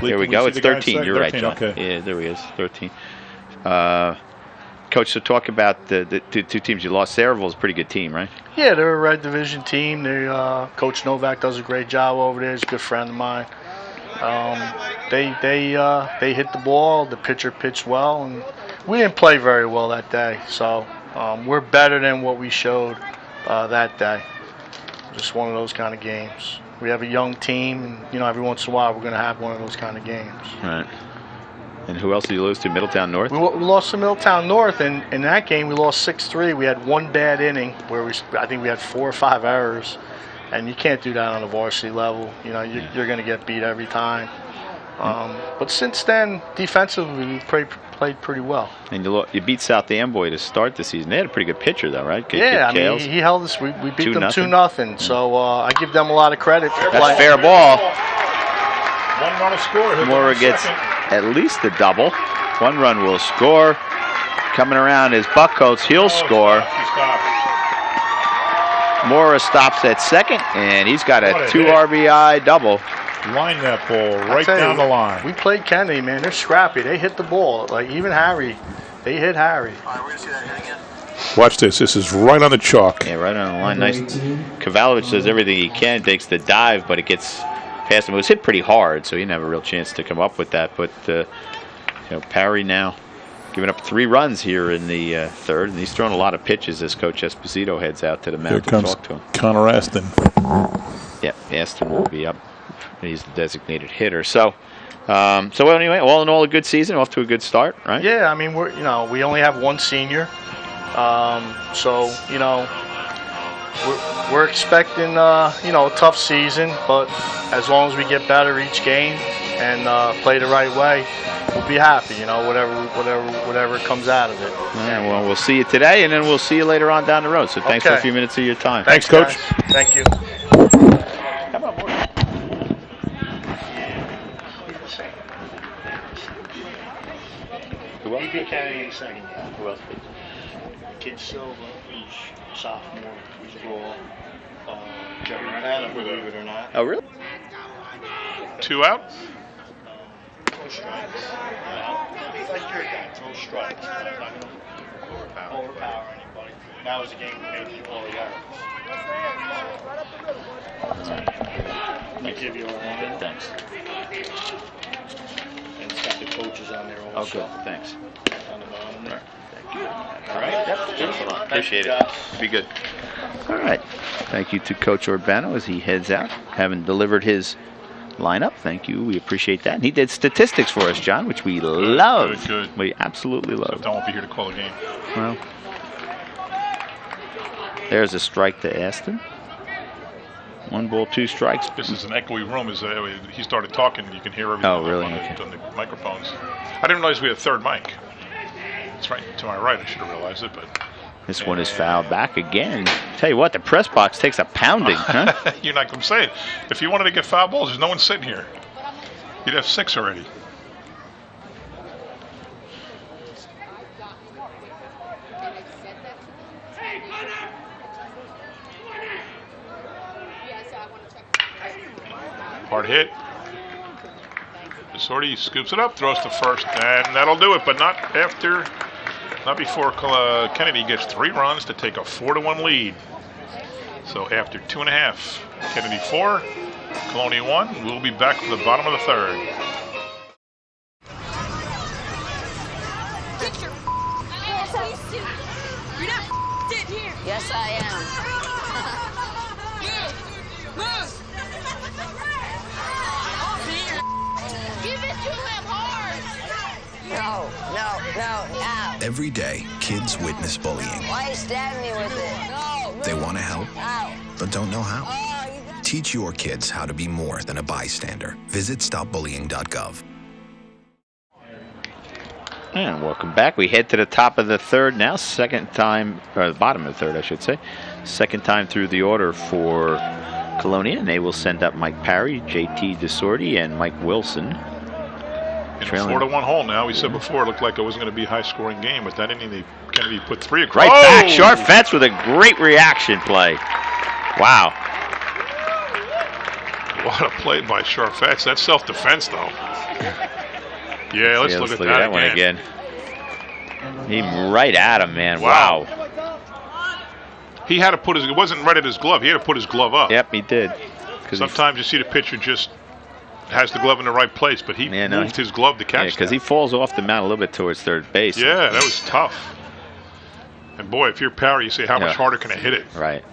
there we go. It's 13. You're right, John. Okay. Yeah, there he is. 13. Coach, so talk about the 2 teams you lost. Sayreville's a pretty good team, right? Yeah, they're a Red Division team. Coach Novak does a great job over there. He's a good friend of mine. They hit the ball. The pitcher pitched well, and we didn't play very well that day. So we're better than what we showed that day. Just one of those kind of games. We have a young team, and every once in a while we're going to have one of those kind of games. Right. And who else did you lose to? Middletown North? We lost to Middletown North, and in that game we lost 6-3. We had 1 bad inning where I think we had 4 or 5 errors, and you can't do that on a varsity level. You're going to get beat every time. But since then, defensively, we played pretty well. And you beat South Amboy to start the season. They had a pretty good pitcher, though, right? Yeah, he held us. We beat them 2-0. So I give them a lot of credit. That's fair ball. 1 run to score. Mora gets at least a double. 1 run will score. Coming around is Buckholz. He'll score. Mora stops at second, and he's got a 2 RBI double. Line that ball right down the line. We played Kennedy, man. They're scrappy. They hit the ball. Like, even Harry. They hit Harry. All right, we're going to see that hit again. Watch this. This is right on the chalk. Yeah, right on the line. Nice. Kavalovich does everything he can. Takes the dive, but it gets past him. It was hit pretty hard, so he didn't have a real chance to come up with that. But Parry now giving up 3 runs here in the third, and he's thrown a lot of pitches as Coach Esposito heads out to the mound to talk to him. Connor Aston. Yeah, Aston will be up. He's the designated hitter. So anyway, all in all, a good season. Off to a good start, right? Yeah, I mean, we only have 1 senior, so we're expecting a tough season. But as long as we get better each game and play the right way, we'll be happy. Whatever comes out of it. Yeah, well, we'll see you today, and then we'll see you later on down the road. So thanks for a few minutes of your time. Thanks, Coach. Guys. Thank you. Come on, boy. Who else? He Kennedy in second. Who else? Kid Silva, who's sophomore, who's raw. Jerry Banner, believe it or not. Oh, really? 2 out. Throw strikes. He's like your guy. Throw strikes. Overpower anybody. Now is the game we made all the errors. I give you a line. Thanks. And it's got the coaches on there also. Oh, good. Thanks. On the bottom there. Thank you. All right. Yep. Appreciate it. Be good. All right. Thank you to Coach Urbano as he heads out, having delivered his lineup. Thank you. We appreciate that. And he did statistics for us, John, which we love. Good. We absolutely love. So I won't be here to call a game. Well, there's a strike to Aston. 1 ball, 2 strikes. This is an echoey room. He started talking, you can hear everything Oh, really? on the microphones. I didn't realize we had a third mic. It's right to my right. I should have realized it, but This one is fouled back again. Tell you what, the press box takes a pounding, huh? You're not going to say it. If you wanted to get foul balls, there's no one sitting here. You'd have 6 already. Hard hit. Varsity scoops it up, throws to first, and that'll do it, but not before Kennedy gets 3 runs to take a 4-1 lead. So after 2.5, Kennedy 4, Colonia 1. We'll be back for the bottom of the 3rd. You're not sitting here. Yes, I am. Move. Give it to him hard. No. Every day, kids witness bullying. Why you stab me with it? No. They want to help, Ow. but don't know how. Teach your kids how to be more than a bystander. Visit stopbullying.gov. And welcome back. We head to the top of the 3rd now. Second time, or the bottom of the 3rd, I should say. Second time through the order for Colonia, and they will send up Mike Parry, JT Desorti, and Mike Wilson. In a 4-1 hole now. We said before it looked like it wasn't going to be a high-scoring game, but that inning Kennedy put 3 across. Right back, Charfetz with a great reaction play. Wow. What a play by Charfetz. That's self-defense, though. Yeah, let's look at that one again. He right at him, man. Wow. He had to put it wasn't right at his glove. He had to put his glove up. Yep, he did. Sometimes you see the pitcher just has the glove in the right place, but he moved his glove to catch because he falls off the mound a little bit towards third base. Yeah, that was tough. And boy, if you're Parry, you say, how much harder can I hit it? Right.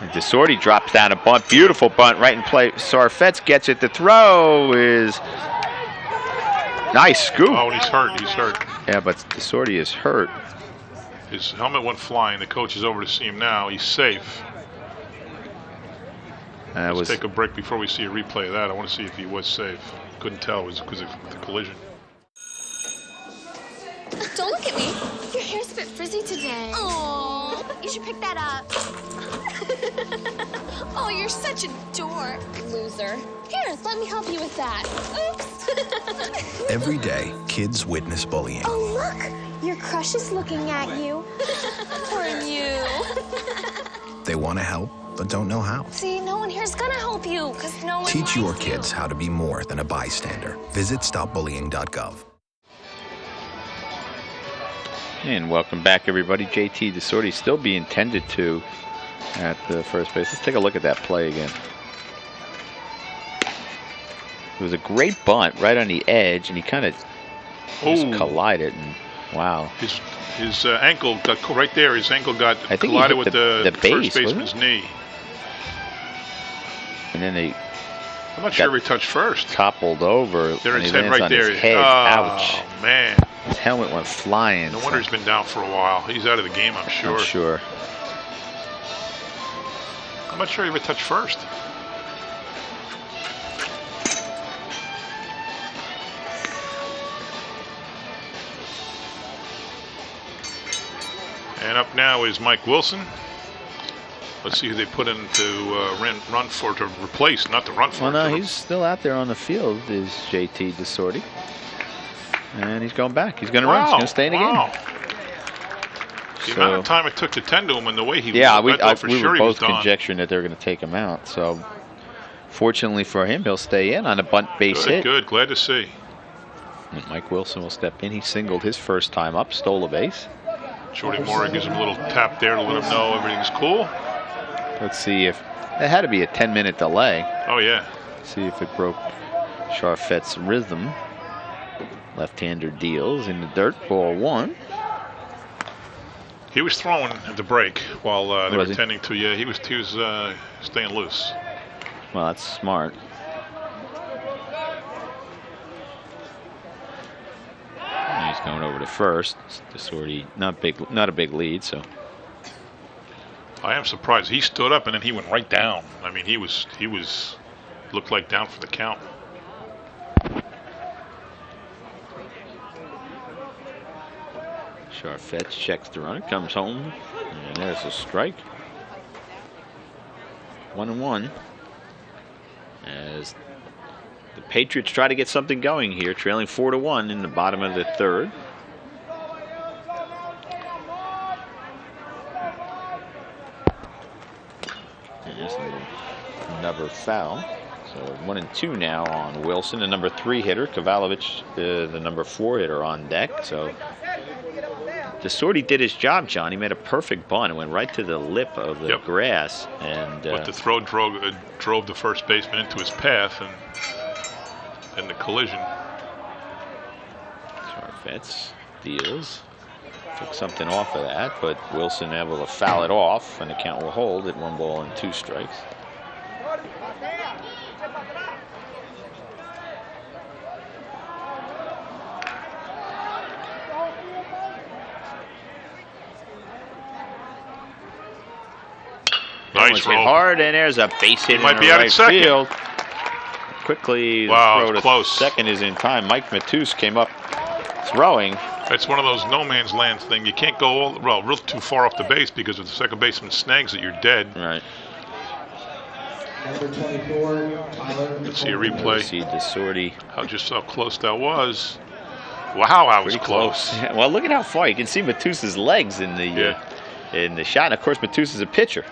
And Desorti drops down a bunt. Beautiful bunt right in play. Charfetz gets it. The throw is nice scoop. Oh, and he's hurt. He's hurt. Yeah, but Desorti is hurt. His helmet went flying. The coach is over to see him now. He's safe. Let's take a break before we see a replay of that. I want to see if he was safe. Couldn't tell. It was because of the collision. Don't look at me. Your hair's a bit frizzy today. Oh, you should pick that up. Oh, you're such a dork, loser. Here, let me help you with that. Oops. Every day, kids witness bullying. Oh, look. Your crush is looking at you. Poor you. They want to help, but don't know how. See, no one here's gonna help you, because no one Teach your kids how to be more than a bystander. Visit stopbullying.gov. And welcome back, everybody. JT Desorti still being tended to at the first base. Let's take a look at that play again. It was a great bunt right on the edge, and he kind of just collided. And wow, his ankle got right there. His ankle got collided with the base, first baseman's knee. And then I'm not sure if he touched first. Toppled over. There, his head right there. His head. Ouch. Man. His helmet went flying. No wonder he's been down for a while. He's out of the game, I'm sure. I'm sure. I'm not sure he ever touched first. And up now is Mike Wilson. Let's see who they put in to run for, to replace, not to run for. Well, no, he's still out there on the field, is JT Desorti. And he's going back. He's going to run. He's going to stay in again. The amount of time it took to tend to him and the way he we sure were both conjecturing that they were going to take him out. So, fortunately for him, he'll stay in on a bunt base hit. Good, glad to see. And Mike Wilson will step in. He singled his first time up, stole a base. Shorty Mora gives him a little tap there to let him know everything's cool. Let's see if it had to be a 10-minute delay. Oh yeah. See if it broke Charfetz's rhythm. Left-hander deals in the dirt. Ball 1. He was throwing at the break while they were tending to. Yeah, he was staying loose. Well, that's smart. And he's going over to first. Desorti, not a big lead, so. I am surprised. He stood up and then he went right down. I mean, he looked like down for the count. Charfetz checks the runner, comes home, and there's a strike. 1-1. As the Patriots try to get something going here, trailing 4-1 in the bottom of the third. And there's another foul. So 1-2 now on Wilson, the number 3 hitter. Kavalovich, the number 4 hitter on deck. So Desorti did his job, John. He made a perfect bunt and went right to the lip of the grass. And but the throw drove the first baseman into his path, and the collision. Charfetz deals. Took something off of that, but Wilson able to foul it off, and the count will hold at 1 ball and 2 strikes. Nice roll. Hit hard, and there's a base hit in might be the out at right second. field. Quickly, wow, the throw to close. second is in time. Mike Matus came up throwing. It's one of those no man's land thing. You can't go real too far off the base because if the second baseman snags it, you're dead. Right. Number 24, Tyler. Let's see a replay. See Desorti. Just how close that was. Wow, I was Pretty close. Yeah, well, look at how far. You can see Matus's legs in the shot. And of course, Matus is a pitcher.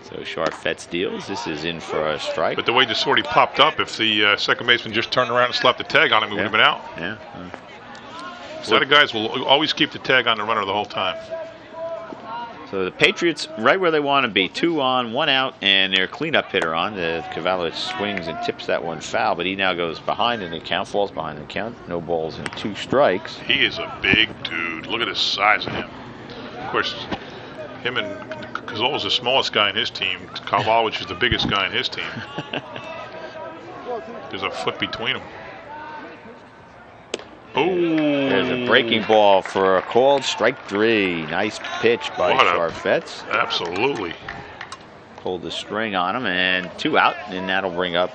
So Charfetz deals. This is in for a strike. But the way Desorti popped up, if the second baseman just turned around and slapped the tag on him, he would have been out. Yeah. A lot of guys will always keep the tag on the runner the whole time. So the Patriots right where they want to be. 2 on, 1 out, and their cleanup hitter on. The Kavalovich swings and tips that one foul, but he now goes behind in the count, falls behind in the count. No balls and 2 strikes. He is a big dude. Look at the size of him. Of course, him and Cazol is the smallest guy in his team. Kavalovich is the biggest guy in his team. There's a foot between them. Oh! There's a breaking ball for a called strike 3. Nice pitch by Charfetz. Absolutely. Pulled the string on him, and 2 out, and that'll bring up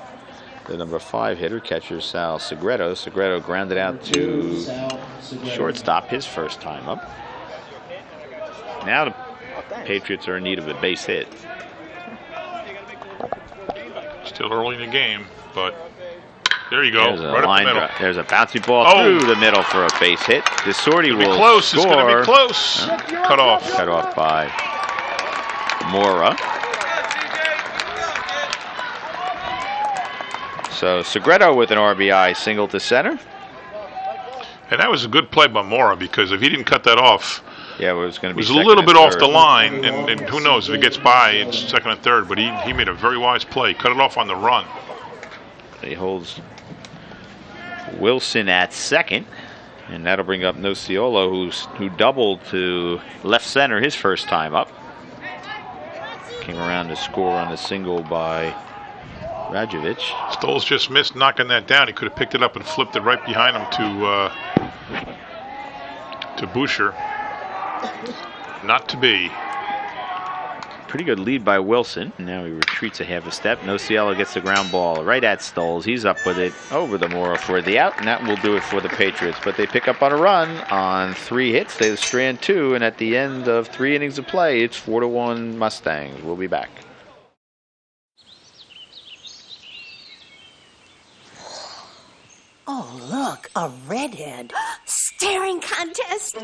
the number 5 hitter, catcher Sal Segredo. Segredo grounded out to shortstop his first time up. Now the Patriots are in need of a base hit. Still early in the game, but there you go. There's a right line up the middle. There's a bouncy ball through the middle for a base hit. Desorti will close. score. It's going to be close. Cut off. Cut off by Mora. So Segredo with an RBI single to center. And that was a good play by Mora because if he didn't cut that off, yeah, it was going to be. It was a little bit off the line, and who knows if it gets by, it's second and third. But he made a very wise play. Cut it off on the run. He holds Wilson at second, and that'll bring up Nociolo, who doubled to left center his first time up. Came around to score on a single by Rajovic. Stoles just missed knocking that down. He could have picked it up and flipped it right behind him to Boucher. Not to be. Pretty good lead by Wilson. Now he retreats a half a step. Nocielo gets the ground ball right at Stoles. He's up with it over the Mora for the out, and that will do it for the Patriots. But they pick up on a run on 3 hits. They strand 2, and at the end of 3 innings of play, it's 4-1 Mustangs. We'll be back. Oh, look, a redhead. Staring contest.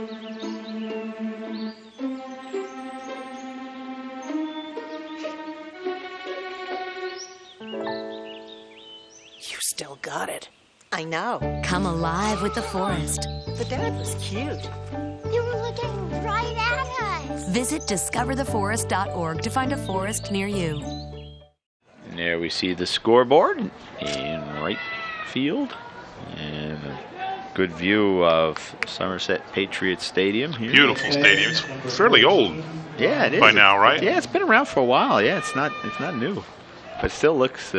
You still got it. I know. Come alive with the forest. The dad was cute. You were looking right at us. Visit discovertheforest.org to find a forest near you. And there we see the scoreboard in right field. And a good view of Somerset Patriots Stadium here. Beautiful stadium. It's fairly old. Yeah, it is. By now, right? Yeah, it's been around for a while. Yeah, it's not new, but it still looks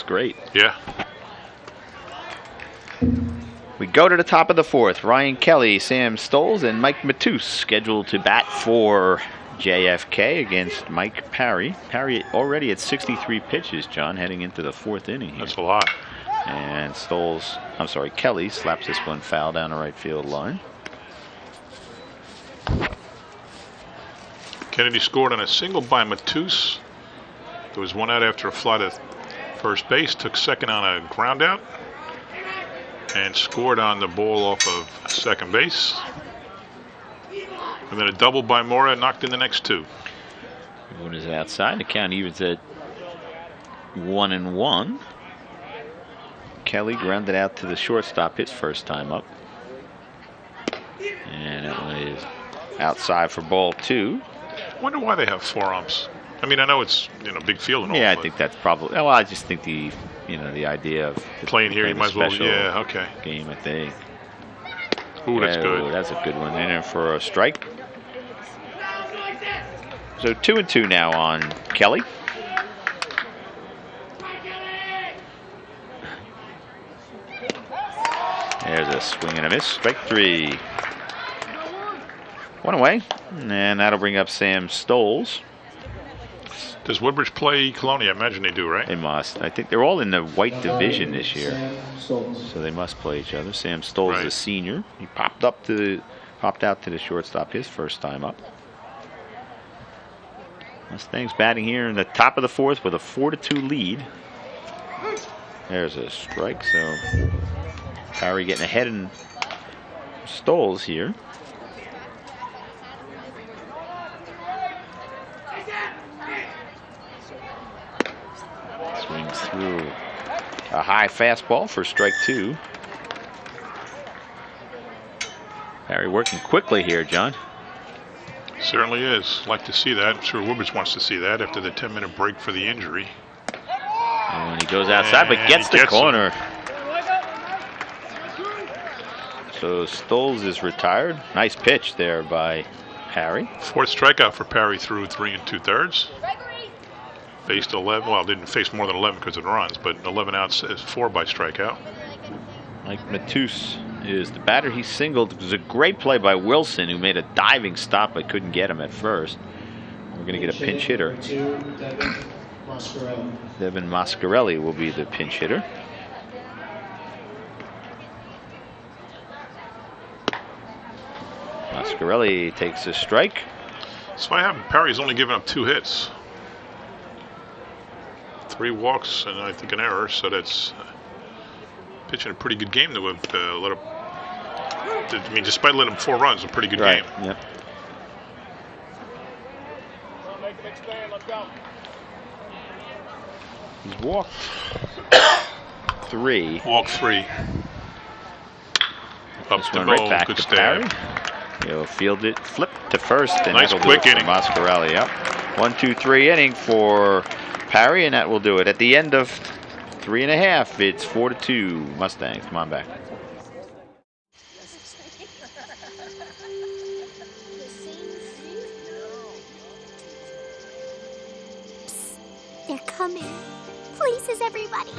great. Yeah. We go to the top of the fourth. Ryan Kelly, Sam Stoles, and Mike Matus scheduled to bat for JFK against Mike Parry. Parry already at 63 pitches, John, heading into the fourth inning here. That's a lot. And Kelly slaps this one foul down the right field line. Kennedy scored on a single by Matus. There was one out after a fly to first base. Took second on a ground out. And scored on the ball off of second base. And then a double by Mora knocked in the next two. One is outside. The count evens at 1-1. Kelly grounded out to the shortstop his first time up. And that one is outside for ball 2. I wonder why they have 4 umps. I mean, I know it's big field and all. Yeah, I think that's probably. Well, I just think the idea of playing here, you might as well. Yeah, okay. Game, I think. Ooh, that's good. That's a good one. In for a strike. So 2-2 now on Kelly. There's a swing and a miss. Strike 3. One away, and that'll bring up Sam Stoles. Does Woodbridge play Colonia? I imagine they do, right? They must. I think they're all in the white division this year, so they must play each other. Sam Stoles is a senior. He popped out to the shortstop his first time up. Mustangs batting here in the top of the fourth with a 4-2 lead. There's a strike, so Parry getting ahead in Stoles here. Swings through a high fastball for strike 2. Parry working quickly here, John. Certainly is. Like to see that. I'm sure Woodbridge wants to see that after the 10-minute break for the injury. And he goes outside, but gets the corner. So Stoles is retired. Nice pitch there by Parry. 4th strikeout for Parry through 3 2/3. Faced 11. Well, didn't face more than 11 because of the runs, but 11 outs is 4 by strikeout. Mike Matus is the batter. He singled. It was a great play by Wilson, who made a diving stop but couldn't get him at first. We're going to get a pinch hitter. Devin Mascarelli will be the pinch hitter. Mascarelli takes a strike. So I have Parry's only given up 2 hits. 3 walks and I think an error, so that's pitching a pretty good game to have let him. I mean, despite letting him 4 runs, a pretty good game. Yep. He's walked 3. Walked 3. Up the right back good to stab. Parry. He'll field it, flip to first, and nice that'll quick do it for inning. Mascarelli. Yep. 1-2-3 inning for Parry, and that will do it. At the end of 3.5, it's 4-2 Mustangs. Come on back. They're coming. Places, everybody.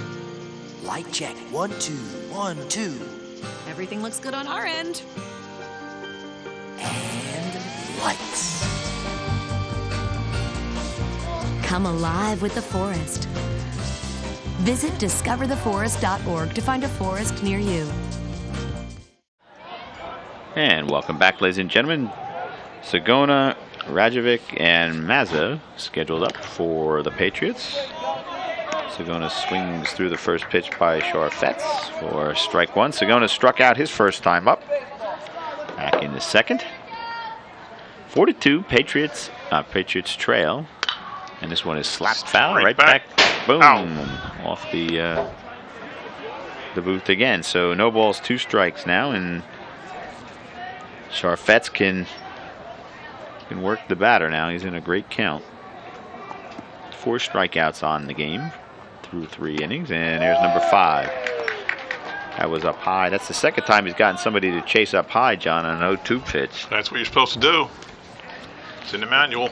Light check. 1, 2, 1, 2. Everything looks good on our end. And lights. Come alive with the forest. Visit discovertheforest.org to find a forest near you. And welcome back, ladies and gentlemen. Sagona, Rajovic, and Mazza scheduled up for the Patriots. Sagona swings through the first pitch by Sharfetz for strike 1. Sagona struck out his first time up. Back in the second. 4-2 Patriots trail. And this one is slapped foul right back. Boom. Ow. Off the booth again. So no balls, 2 strikes now, and Sharfetz can work the batter now. He's in a great count. 4 strikeouts on the game through 3 innings, and there's number 5. That was up high. That's the second time he's gotten somebody to chase up high, John, on an 0-2 pitch. That's what you're supposed to do. It's in the manual.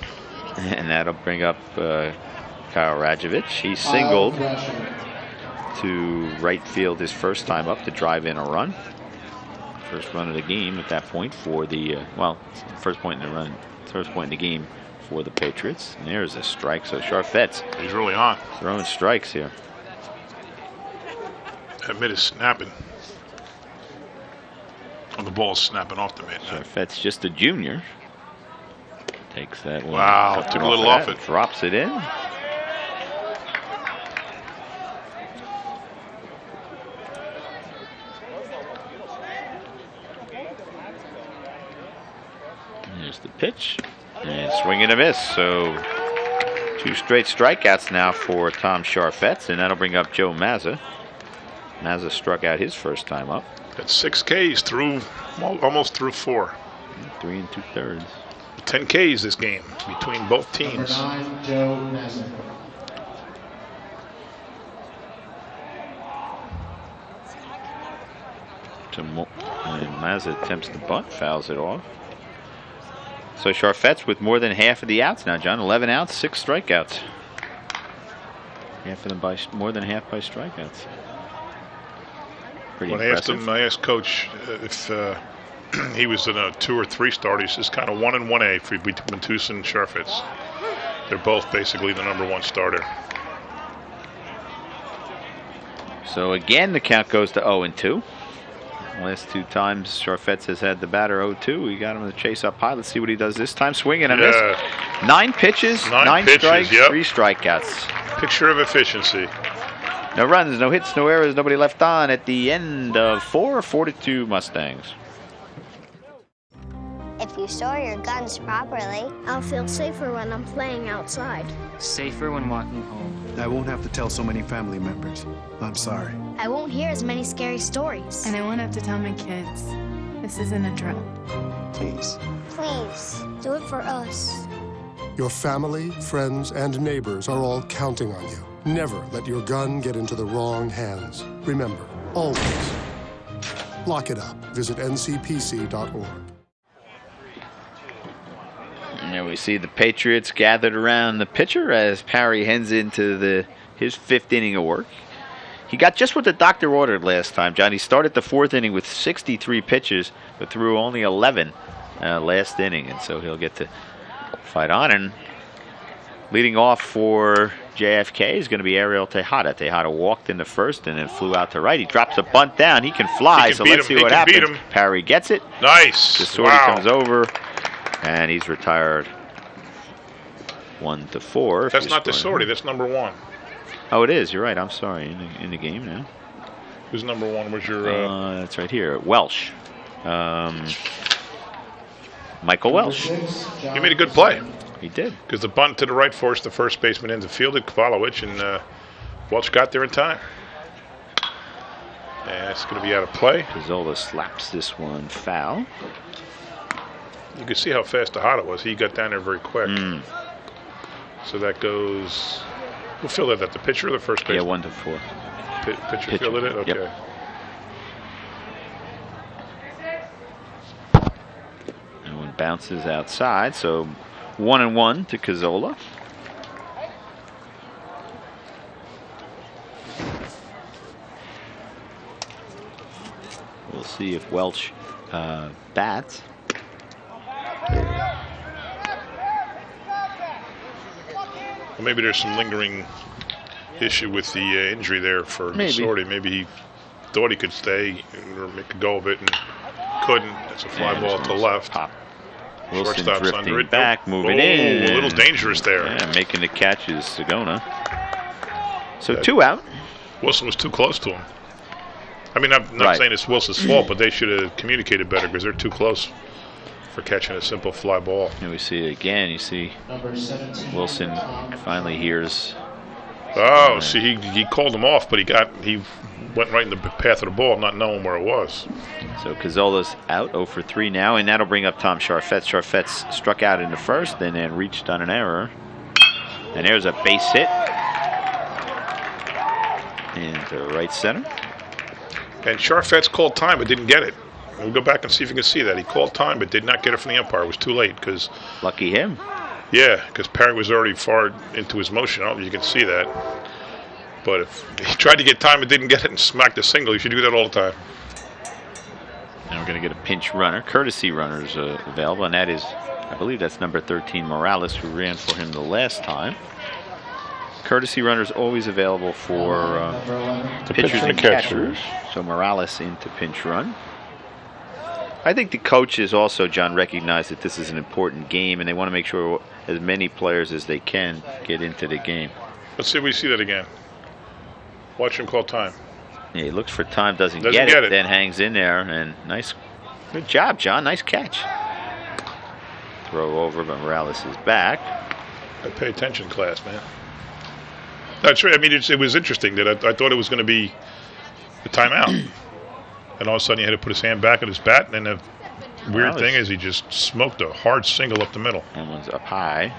And that'll bring up Kyle Rajovic. He singled to right field his first time up to drive in a run. First run of the game at that point for the first point in the run, first point in the game for the Patriots. And there's a strike. So Charfet's He's really on. throwing strikes here. That mid is snapping. Oh, the ball's snapping off the mid. Charfet's just a junior. Takes that one. Wow, took a little off it. Drops it in. Here's the pitch. And swing and a miss. So 2 straight strikeouts now for Tom Charfet's, and that'll bring up Joe Mazza. Mazza struck out his first time up. That's 6 Ks through, almost through 4. 3 2/3. 10 Ks this game between both teams. Number 9, Joe Mazza. And Mazza attempts the bunt, fouls it off. So Charfet's with more than half of the outs now, John. 11 outs, 6 strikeouts. Half of them by more than half by strikeouts. Pretty impressive. I asked Coach if he was in a 2 or 3 start. He says kind of 1 and 1A for between Tucson and Charfet's. They're both basically the number 1 starter. So again, the count goes to 0-2. Last 2 times Charfet's has had the batter 0-2. We got him to chase up high. Let's see what he does this time. Swing and a miss. 9 pitches, 9 strikes, 3 strikeouts. Picture of efficiency. No runs, no hits, no errors, nobody left on at the end of 4-2 Mustangs. If you store your guns properly, I'll feel safer when I'm playing outside. Safer when walking home. I won't have to tell so many family members. I'm sorry. I won't hear as many scary stories. And I won't have to tell my kids. This isn't a drill. Please. Please, Do it for us. Your family, friends, and neighbors are all counting on you. Never let your gun get into the wrong hands. Remember, always lock it up. Visit ncpc.org. And we see the Patriots gathered around the pitcher as Parry heads into his 5th inning of work. He got just what the doctor ordered last time, John. He started the 4th inning with 63 pitches, but threw only 11 last inning, and so he'll get to fight on. And leading off for JFK is going to be Ariel Tejada. Tejada walked in the 1st and then flew out to right. He drops a bunt down. He can fly, so let's see what happens. Parry gets it. Nice. Varsity comes over, and he's retired 1-4. That's not Varsity. That's number 1. Oh, it is. You're right. I'm sorry. In the game now. Who's number 1? Where's your? That's right here. Welsh. Michael Welsh. He made a good play. He did. Because the bunt to the right forced the first baseman into field at Kowalowicz, and Welch got there in time. And it's going to be out of play. Cazzola slaps this one foul. You can see how fast Tejada was. He got down there very quick. So that goes. Who fielded that? The pitcher or the first baseman? Yeah, 1-4. Pitcher fielded it? Okay. Yep. And one bounces outside, so 1-1 to Cazzola. We'll see if Welch bats. Well, maybe there's some lingering issue with the injury there for Varsity. Maybe he thought he could stay or make a go of it and couldn't. It's a fly ball to the left. Wilson Shortstop's under drifting it. back, moving in. A little dangerous there. Yeah, making the catch is Sagona. So 2 out. Wilson was too close to him. I mean, I'm not saying it's Wilson's fault, but they should have communicated better because they're too close for catching a simple fly ball. And we see it again. You see Wilson finally hears. Oh, see, he called him off, but he went right in the path of the ball, not knowing where it was. So Cazzola's out 0 for 3 now, and that'll bring up Tom Charfet's. Charfet's struck out in the 1st and then reached on an error. And there's a base hit into right center. And Charfet's called time but didn't get it. We'll go back and see if you can see that. He called time but did not get it from the umpire. It was too late because. Lucky him. Yeah, because Parry was already far into his motion. I don't know if you can see that. But if he tried to get time and didn't get it and smacked a single, you should do that all the time. And we're going to get a pinch runner. Courtesy runners available, and that is, I believe that's number 13, Morales, who ran for him the last time. Courtesy runners always available for pitchers and catchers. So Morales into pinch run. I think the coaches also, John, recognize that this is an important game, and they want to make sure as many players as they can get into the game. Let's see if we see that again. Watch him call time. Yeah, he looks for time, doesn't get it, then hangs in there, and nice, good job, John. Nice catch. Throw over, but Morales is back. I pay attention, class, man. That's right. I mean, it was interesting that I thought it was going to be a timeout. And all of a sudden, he had to put his hand back at his bat. And the weird thing is he just smoked a hard single up the middle. And one's up high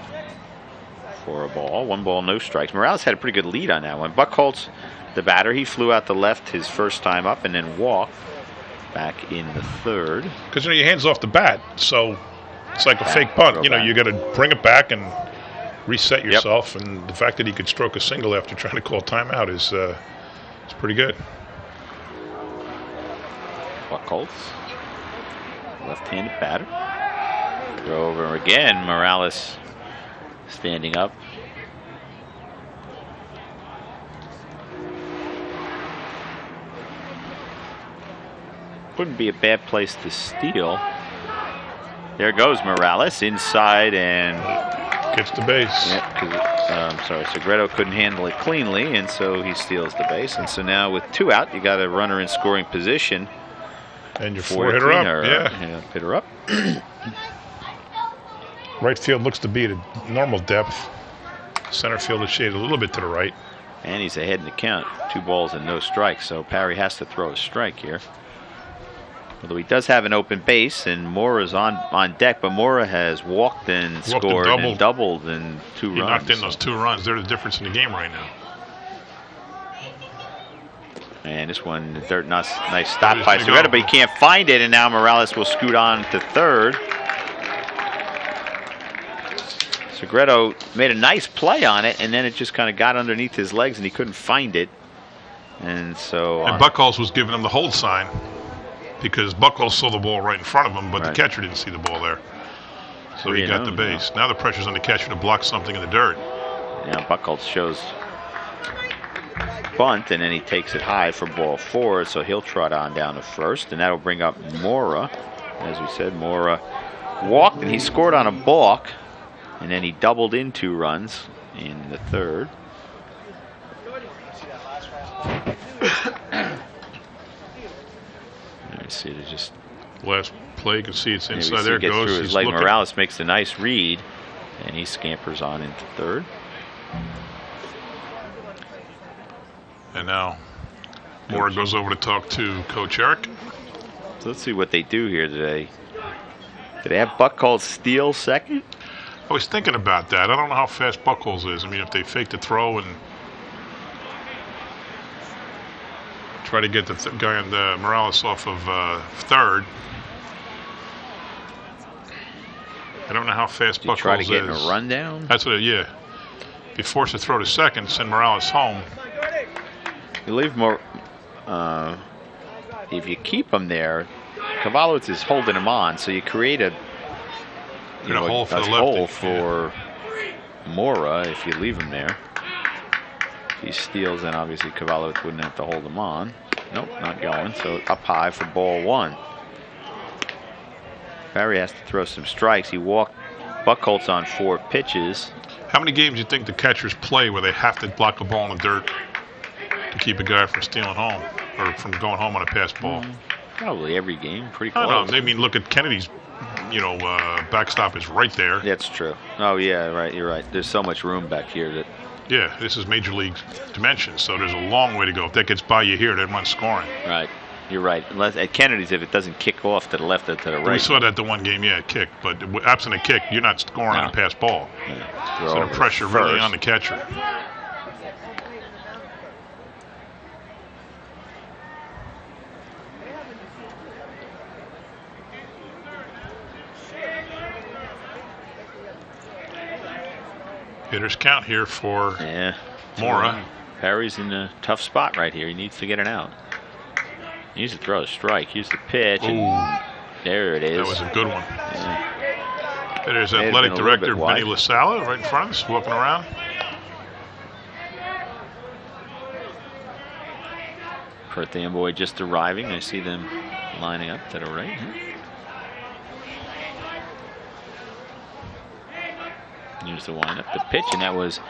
for a ball. 1 ball, no strikes. Morales had a pretty good lead on that one. Buchholz, the batter, he flew out the left his first time up and then walked back in the third. Because, your hand's off the bat. So it's like a fake punt. You got to bring it back and reset yourself. Yep. And the fact that he could stroke a single after trying to call timeout is pretty good. Buchholz, left-handed batter. Throw over again. Morales standing up. Wouldn't be a bad place to steal. There goes Morales inside and gets the base. Segredo couldn't handle it cleanly, and so he steals the base. And so now with 2 out, you got a runner in scoring position. And your 4-hitter up, yeah. Hitter up. Right field looks to be at a normal depth. Center field is shaded a little bit to the right. And he's ahead in the count. 2 balls and no strikes, so Parry has to throw a strike here. Although he does have an open base, and Mora's on deck, but Mora has walked and scored and doubled in 2 runs. He knocked in those 2 runs. They're the difference in the game right now. And this one, the third, nice stop by Segredo, but he can't find it, and now Morales will scoot on to third. Segredo made a nice play on it, and then it just kind of got underneath his legs, and he couldn't find it. And so... And Buchholz was giving him the hold sign, because Buchholz saw the ball right in front of him, but the catcher didn't see the ball there. So he got the base. Now the pressure's on the catcher to block something in the dirt. Now Buchholz shows bunt, and then he takes it high for ball 4, so he'll trot on down to first, and that'll bring up Mora. As we said, Mora walked, and he scored on a balk, and then he doubled in 2 runs in the third. Let's see, they just last play. You can see it's inside. Yeah, there it goes. Through his leg. Morales makes a nice read, and he scampers on into third. And now Mora goes over to talk to Coach Eric. So let's see what they do here today. Did they have Buchholz steal second? I was thinking about that. I don't know how fast Buchholz is. I mean, if they fake the throw and try to get the guy on the Morales off of third. I don't know how fast Buchholz is. Try to get in a rundown? That's what, yeah. Be forced to throw to second, send Morales home. You leave more. If you keep him there, Cavallo is holding him on, so you create a hole for the hole for Mora if you leave him there. If he steals, then obviously Cavallo wouldn't have to hold him on. Nope, not going. So up high for ball 1. Barry has to throw some strikes. He walked Buchholz on 4 pitches. How many games do you think the catchers play where they have to block a ball in the dirt to keep a guy from stealing home or from going home on a pass ball? Probably every game, pretty close. I don't know. I mean, look at Kennedy's, backstop is right there. That's true. Oh, yeah, right. You're right. There's so much room back here that. Yeah, this is Major League dimensions, so there's a long way to go. If that gets by you here, that runs scoring. Right. You're right. Unless at Kennedy's, if it doesn't kick off to the left or to the right. We saw that the one game, it kicked. But absent a kick, you're not scoring on a pass ball. Yeah. So the pressure really on the catcher. Hitters count here for Mora. Parry's in a tough spot right here. He needs to get it out. He used to throw a strike. Here's the pitch. And there it is. That was a good one. Yeah. There's athletic director Benny LaSala right in front of us, walking around. Perth Amboy just arriving. I see them lining up to the right. Here's the windup, the pitch, and that was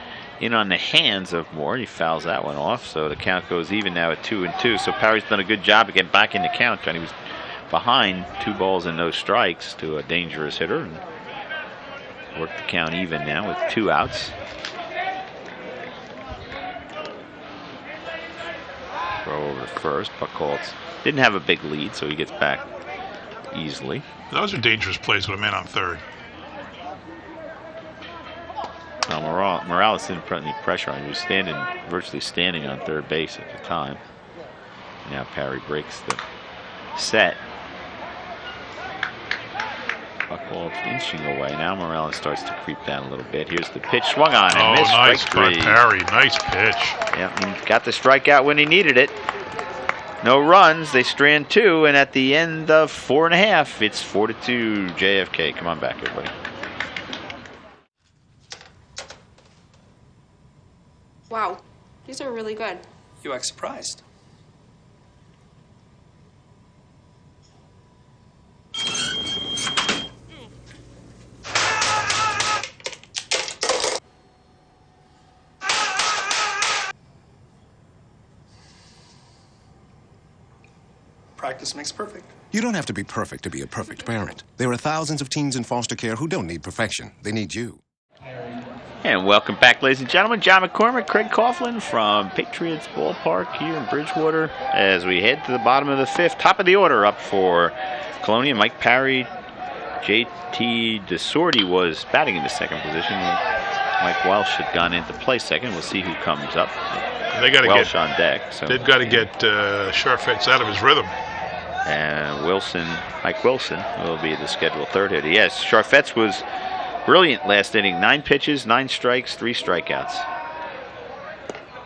in on the hands of Moore. He fouls that one off, so the count goes even now at 2-2. So Parry's done a good job of getting back in the count. He was behind 2 balls and no strikes to a dangerous hitter, and worked the count even now with 2 outs. Throw over to first. Buchholz didn't have a big lead, so he gets back easily. Those are dangerous plays with a man on third. Morales didn't put any pressure on him. He was virtually standing on third base at the time. Now Parry breaks the set. Buchholz inching away. Now Morales starts to creep down a little bit. Here's the pitch, swung on and missed. Nice strike 3. Parry, nice pitch. Yeah, he got the strikeout when he needed it. No runs. They strand 2, and at the end of 4.5, it's 4-2 JFK. Come on back, everybody. Wow, these are really good. You act surprised. Practice makes perfect. You don't have to be perfect to be a perfect parent. There are thousands of teens in foster care who don't need perfection. They need you. And welcome back, ladies and gentlemen. John McCormick, Craig Coughlin from Patriots Ballpark here in Bridgewater as we head to the bottom of the 5th. Top of the order up for Colonia. Mike Parry, J.T. Desordi was batting in the second position. Mike Welsh had gone into play second. We'll see who comes up. They got to Welsh on deck. So they've got to get Sharfetz out of his rhythm. And Mike Wilson will be the scheduled third hitter. Yes, Sharfetz was brilliant last inning. 9 pitches, 9 strikes, 3 strikeouts.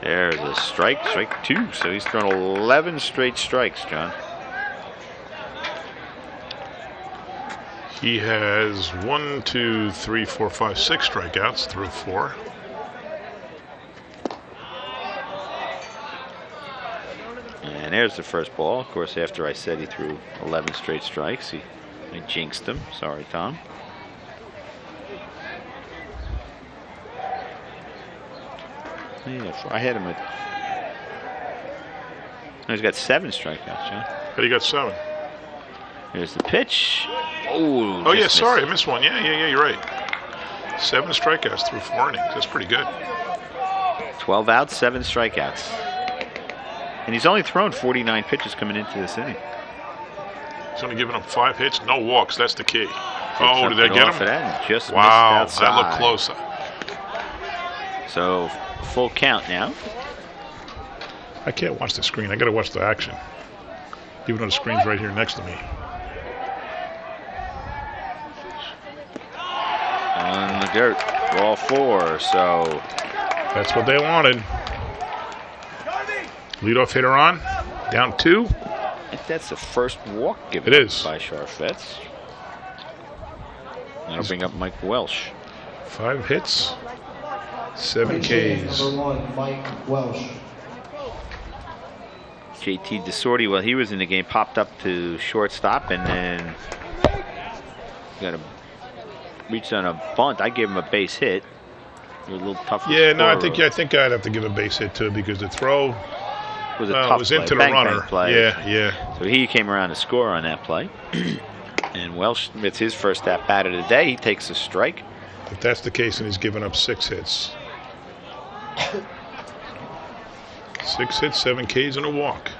There's a strike 2. So he's thrown 11 straight strikes, John. He has 1, 2, 3, 4, 5, 6 strikeouts through 4. And there's the first ball. Of course, after I said he threw 11 straight strikes, I jinxed him. Sorry, Tom. Yeah, I had him at. He's got 7 strikeouts, John. But he got 7. Here's the pitch. Oh, yeah, sorry, I missed one. Yeah, you're right. 7 strikeouts through 4 innings. That's pretty good. 12 outs, 7 strikeouts. And he's only thrown 49 pitches coming into this inning. He's only given up 5 hits, no walks. That's the key. Oh, did they get him? That just wow, missed that outside. looked close. So full count now. I can't watch the screen. I got to watch the action. Even though the screen's right here next to me. On the dirt, ball 4. So that's what they wanted. Leadoff hitter on, down 2. I think that's the first walk given it is by Sharfetz. That'll bring up Mike Welsh. 5 hits, 7 Ks. Number 1, Mike Welsh. J.T. Desordi, well, he was in the game, popped up to shortstop, and then reached on a bunt. I gave him a base hit. It was a little tough. Yeah, no, I think I'd have to give a base hit too because the throw was a tough was play. into Bang, the runner. bang play. Yeah. So he came around to score on that play. And Welsh, it's his first at bat of the day. He takes a strike. If that's the case, and he's given up 6 hits. 6 hits, 7 Ks, and a walk.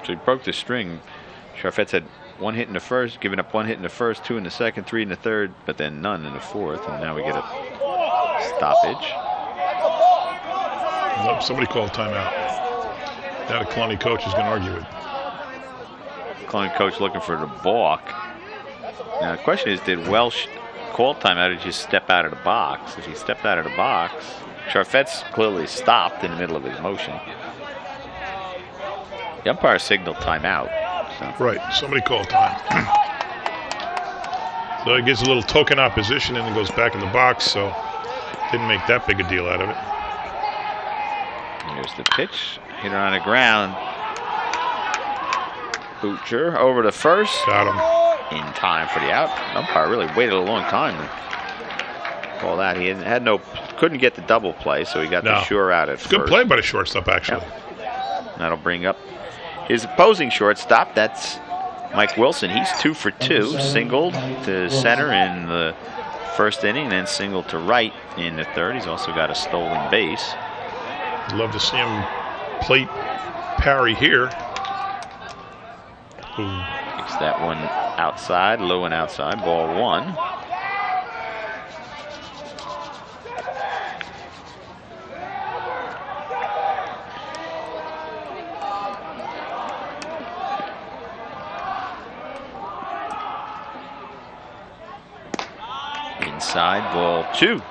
So he broke the string. Sharfetz had 1 hit in the first, giving up 1 hit in the first, 2 in the second, 3 in the third, but then none in the fourth. And now we get a stoppage. Nope, somebody called timeout. Now the Colonia coach is going to argue it. Colonia coach looking for the balk. Now the question is, did Welsh call timeout or just step out of the box? If he stepped out of the box, Charfet's clearly stopped in the middle of his motion. The umpire signaled timeout. So. Right. Somebody called time. So he gets a little token opposition and then goes back in the box. So didn't make that big a deal out of it. Here's the pitch. Hitter on the ground. Butcher over to first. Got him. In time for the out. Umpire really waited a long time to call that. He couldn't get the double play, so he got the sure out at first. Good play by the shortstop, actually. Yep. That'll bring up his opposing shortstop. That's Mike Wilson. He's 2 for 2. Singled to center in the first inning, then singled to right in the third. He's also got a stolen base. Love to see him plate parry here. Takes that one outside, low and outside, ball 1. Inside, ball 2.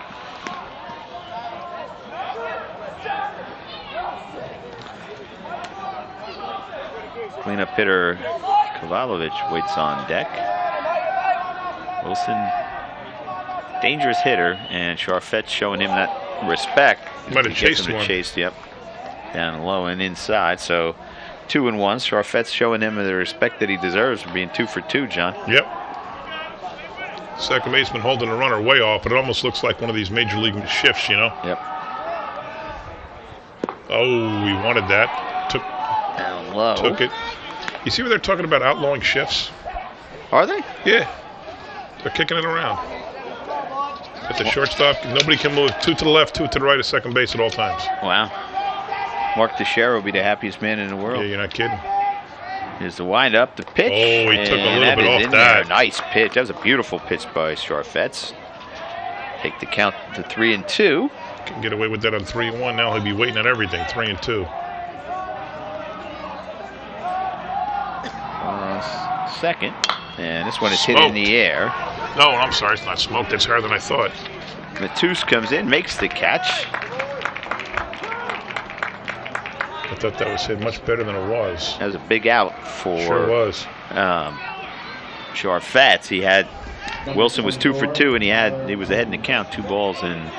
Cleanup hitter Kovalovich waits on deck. Wilson, dangerous hitter, and Charfet showing him that respect. Might have chased one. Yep, down low and inside. So 2-1. Charfet's showing him the respect that he deserves for being 2 for 2, John. Yep. Second baseman holding a runner way off, but it almost looks like one of these major league shifts, you know? Yep. Oh, he wanted that. Down low. Took it. You see where they're talking about outlawing shifts? Are they? Yeah. They're kicking it around. At the shortstop, nobody can move 2 to the left, 2 to the right of second base at all times. Wow. Mark Teixeira will be the happiest man in the world. Yeah, you're not kidding. Here's the windup, the pitch. Oh, he took a little bit off that. Nice pitch. That was a beautiful pitch by Charfetz. Take the count to 3-2. Can get away with that on 3-1. Now he'll be waiting on everything. 3-2. Second, and this one is hit in the air. No, I'm sorry, it's not smoked. It's harder than I thought. Matus comes in, makes the catch. I thought that was hit much better than it was. That was a big out for sure was. Charfetz. He had Wilson was 2 for 2, and he was ahead in the count, 2 balls and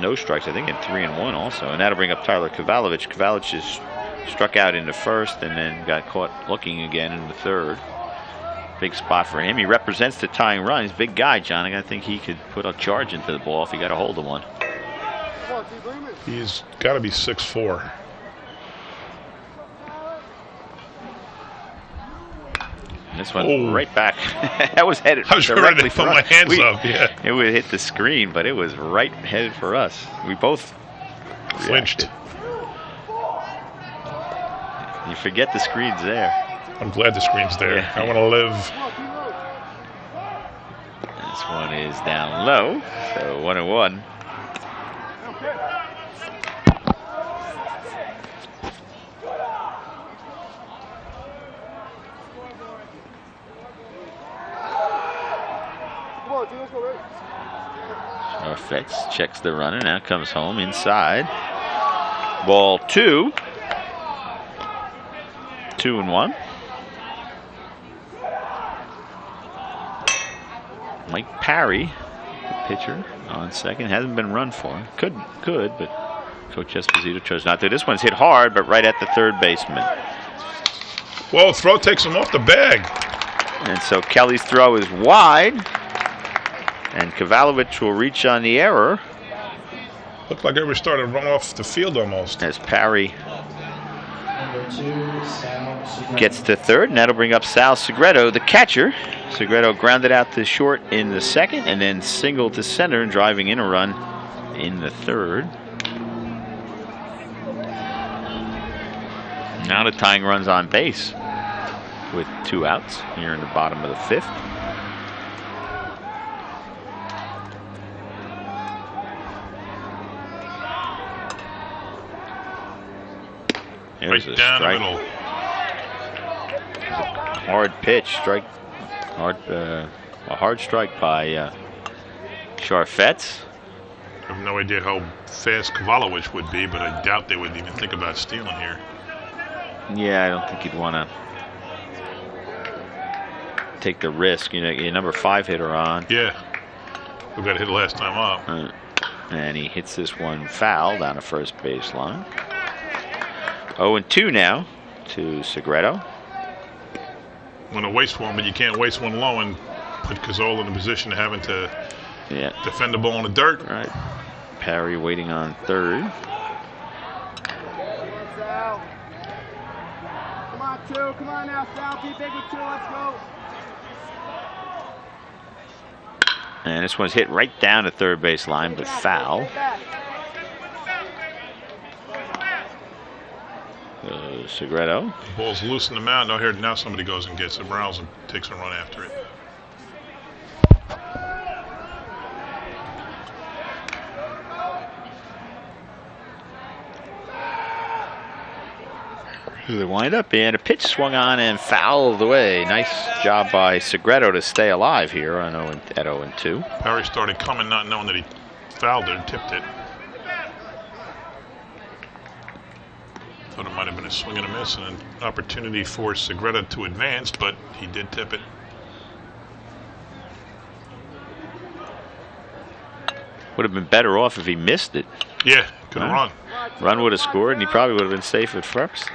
no strikes. I think in 3-1 also, and that'll bring up Tyler Kovalovich. Kovalovich is struck out in the first and then got caught looking again in the third. Big spot for him. He represents the tying run. He's a big guy, John. I think he could put a charge into the ball if he got a hold of one. He's got to be 6'4". This one right back. That was headed I was directly ready to put my hands up. Yeah. It would hit the screen, but it was right headed for us. We both flinched. You forget the screen's there. I'm glad the screen's there. Yeah. I want to live. This one is down low, so 1-1. Charfetz checks the runner, now comes home inside. Ball 2. 2-1. Mike Parry, the pitcher, on second. Hasn't been run for. Could, but Coach Esposito chose not to. This one's hit hard, but right at the third baseman. Whoa, throw takes him off the bag. And so Kelly's throw is wide. And Kovalovich will reach on the error. Looked like everybody started to run off the field almost. As Parry gets to third, and that'll bring up Sal Segredo, the catcher. Segredo grounded out to short in the second, and then singled to center, driving in a run in the third. Now the tying runs on base with 2 outs here in the bottom of the 5th. Right down the middle. Hard pitch, strike, a hard strike by Charfetz. have no idea how fast Kovalovich would be, but I doubt they would even think about stealing here. Yeah, I don't think you'd want to take the risk. You know, your number 5 hitter on. Yeah. We got hit last time up. And he hits this one foul down the first baseline. 0-2 now to Segredo. Want to waste one, but you can't waste one low and put Cazzola in a position of having to defend the ball in the dirt. Right. Parry waiting on third. Come on, 2. Come on now, Sal. Be big with 2. Let's go. And this one's hit right down the third base line, but foul. Segredo. The ball's loose in the mound. Now here, now somebody goes and gets it. Morales and takes a run after it. The wind up and a pitch swung on and fouled away. Nice job by Segredo to stay alive here on at 0-2. Parry started coming, not knowing that he fouled it and tipped it. Thought it might have been a swing and a miss and an opportunity for Segredo to advance, but he did tip it. Would have been better off if he missed it. Yeah, could have run. Run would have scored, and he probably would have been safe at first.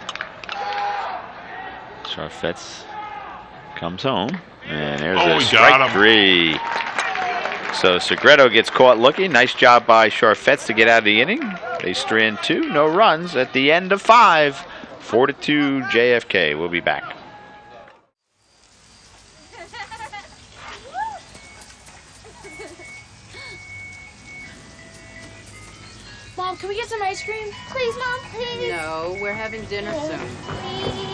Charfetz comes home, and there's a strike 3. So Segredo gets caught looking. Nice job by Charfetz to get out of the inning. They strand 2, no runs at the end of 5. 4-2 JFK. We'll be back. Mom, can we get some ice cream? Please, Mom, please. No, we're having dinner soon. Please.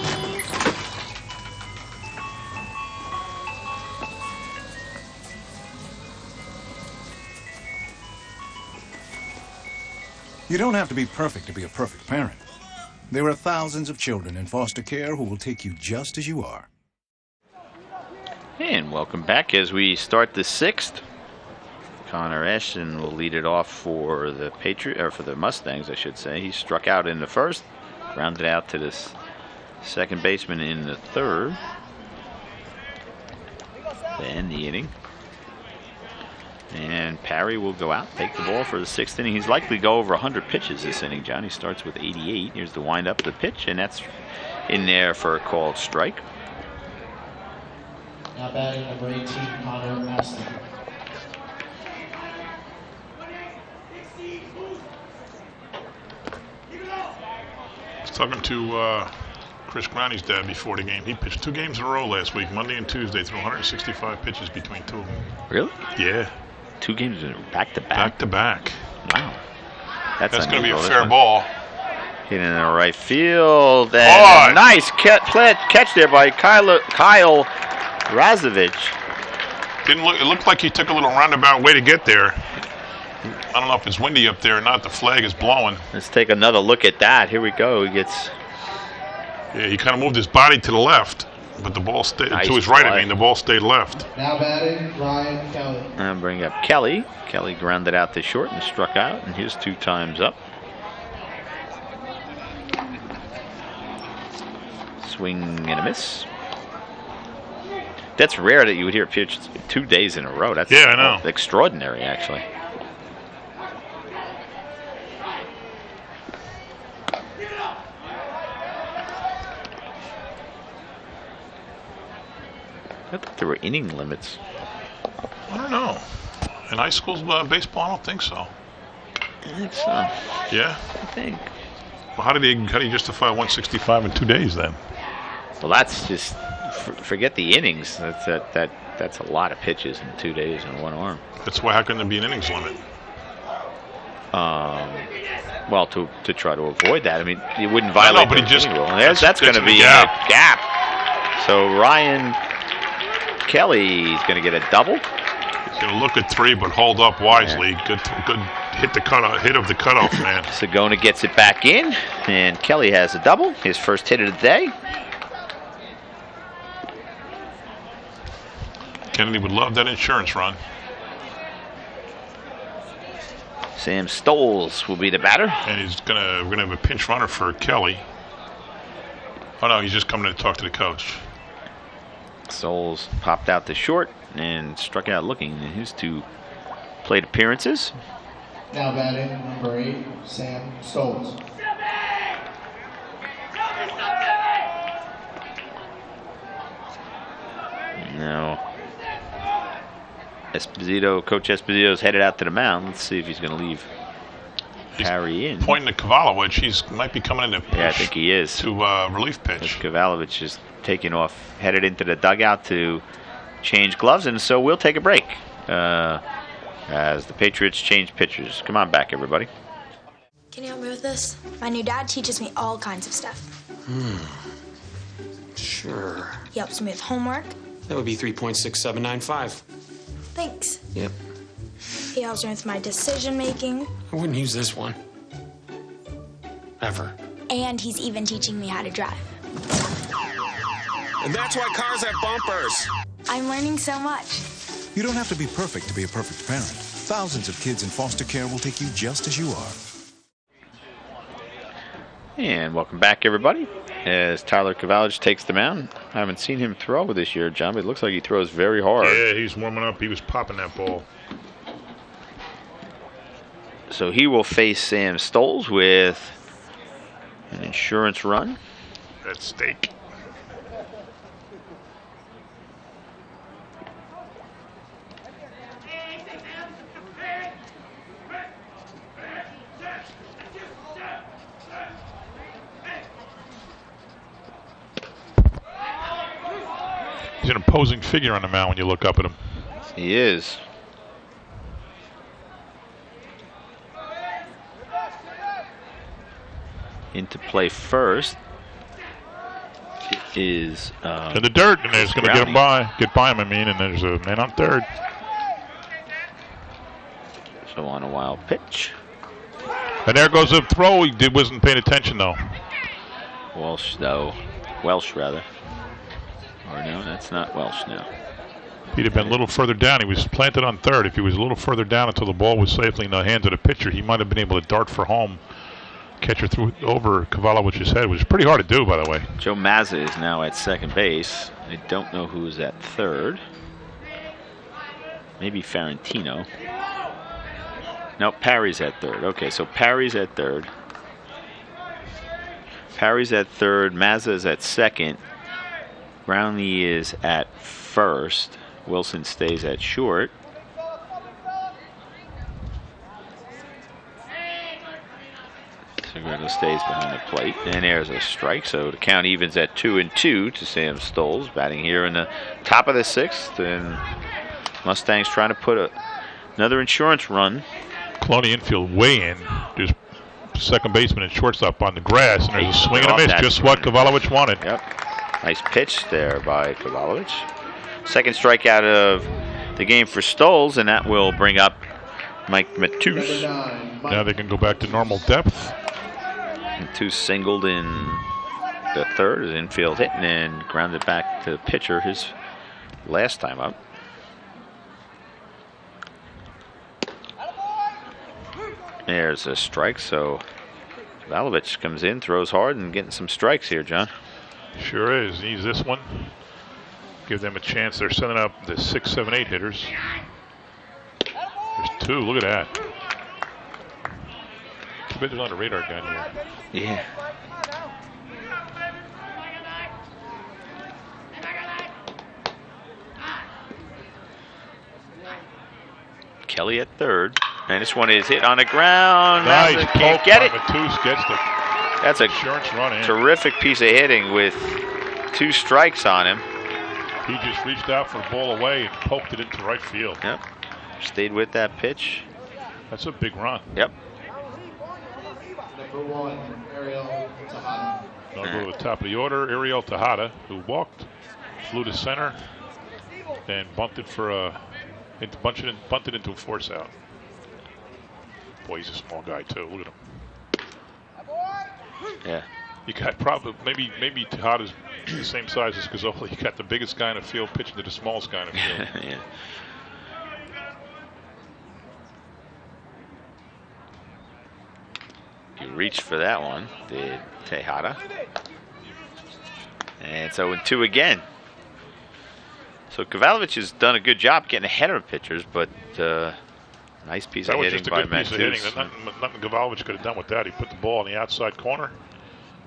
You don't have to be perfect to be a perfect parent. There are thousands of children in foster care who will take you just as you are. And welcome back as we start the 6th. Connor Ashton will lead it off for the for the Mustangs, I should say. He struck out in the first, grounded out to this second baseman in the third. Then the inning. And Parry will go out, take the ball for the 6th inning. He's likely to go over 100 pitches this inning, John. He starts with 88. Here's the wind-up of the pitch, and that's in there for a called strike. Now batting number 18, Connor Ashton. I was talking to Chris Grani's dad before the game. He pitched 2 games in a row last week, Monday and Tuesday, threw 165 pitches between 2 of them. Really? Yeah. 2 games in back-to-back? Back-to-back. Wow. That's going to be a fair ball. Hitting in the right field. And a nice catch there by Kyle Razovich. It looked like he took a little roundabout way to get there. I don't know if it's windy up there or not. The flag is blowing. Let's take another look at that. Here we go. He gets... Yeah, he kind of moved his body to the left, but the ball stayed to his right. I mean, the ball stayed left. Now batting, Ryan Kelly. And bring up Kelly. Kelly grounded out to short and struck out, and his 2 times up. Swing and a miss. That's rare that you would hear a pitch 2 days in a row. That's I know. Extraordinary, actually. I thought there were inning limits. I don't know. In high school baseball, I don't think so. I think so. Yeah? I think. Well, how do you justify 165 in 2 days then? Well, that's just forget the innings. That's a lot of pitches in 2 days in one arm. That's why. How can there be an innings limit? Well, to try to avoid that. I mean, you wouldn't violate the inning rule. That's going to be a gap. So Ryan Kelly is going to get a double. He's going to look at 3, but hold up wisely. Yeah. Good hit of the cutoff, man. Sagona gets it back in, and Kelly has a double. His first hit of the day. Kennedy would love that insurance run. Sam Stoles will be the batter. And we're gonna have a pinch runner for Kelly. Oh no, he's just coming to talk to the coach. Stoles popped out to short and struck out looking in his 2 plate appearances. Now batting, number 8, Sam Stoles. Now, Coach Esposito's headed out to the mound. Let's see if he's going to leave Parry in. Pointing to Kovalovich, he might be coming in to pitch. Yeah, I think he is. To relief pitch. Kovalovich is taking off, headed into the dugout to change gloves, and so we'll take a break as the Patriots change pitchers. Come on back, everybody. Can you help me with this? My new dad teaches me all kinds of stuff. Sure. He helps me with homework. That would be 3.6795. Thanks. Yep. He helps me with my decision making. I wouldn't use this one. Ever. And he's even teaching me how to drive. And that's why cars have bumpers. I'm learning so much. You don't have to be perfect to be a perfect parent. Thousands of kids in foster care will take you just as you are. And welcome back, everybody, as Tyler Kovalovich takes the mound. I haven't seen him throw this year, John, but it looks like he throws very hard. Yeah, he's warming up. He was popping that ball. So he will face Sam Stoles with an insurance run. At stake. He's an imposing figure on the mound when you look up at him. He is. Into play first is in the dirt, and there's going to get by him. And there's a man on third. So on a wild pitch. And there goes a throw. He wasn't paying attention though. Welsh rather. Or no, that's not Welsh now. He'd have been a little further down. He was planted on third. If he was a little further down until the ball was safely in the hands of the pitcher, he might have been able to dart for home. Catcher threw it over Kovalovich's head, which is pretty hard to do, by the way. Joe Mazza is now at second base. I don't know who's at third. Maybe Ferrantino. No, Parry's at third. Okay, so Parry's at third. Parry's at third. Mazza is at second. Brownlee is at first. Wilson stays at short. Segredo stays behind the plate. And there's a strike, so the count evens at 2-2 to Sam Stoles, batting here in the top of the 6th. And Mustangs trying to put another insurance run. Colonia infield way in. There's second baseman and shortstop on the grass, and there's a swing and a miss. Just what Kovalovich wanted. Yep. Nice pitch there by Kovalovich. Second strikeout of the game for Stoles, and that will bring up Mike Matus. Now they can go back to normal depth. Matus singled in the third, his infield hit, and then grounded back to the pitcher his last time up. There's a strike, so Kovalovich comes in, throws hard, and getting some strikes here, John. Sure is. Needs this one. Give them a chance. They're sending up the 6, 7, 8 hitters. There's 2. Look at that. Too bad there's not a radar gun here. Yeah. Kelly at third. And this one is hit on the ground. Nice. Can't get it. Matus gets the That's a insurance run in. Terrific piece of hitting with 2 strikes on him. He just reached out for the ball away and poked it into right field. Yep. Stayed with that pitch. That's a big run. Yep. Number 1, Ariel Tejada. I'll go to the top of the order. Ariel Tejada, who walked, flew to center, and bunted bunted into a force out. Boy, he's a small guy too. Look at him. Yeah. You got probably maybe Tejada's the same size as Cazzola. You got the biggest guy in the field pitching to the smallest guy in the field. Yeah. reached for that one, did Tejada. And so 0-2 again. So Kavalovich has done a good job getting ahead of pitchers, but nice piece of hitting by Matus. That was just a good piece of hitting. Nothing Kavalovich could have done with that. He put the ball in the outside corner.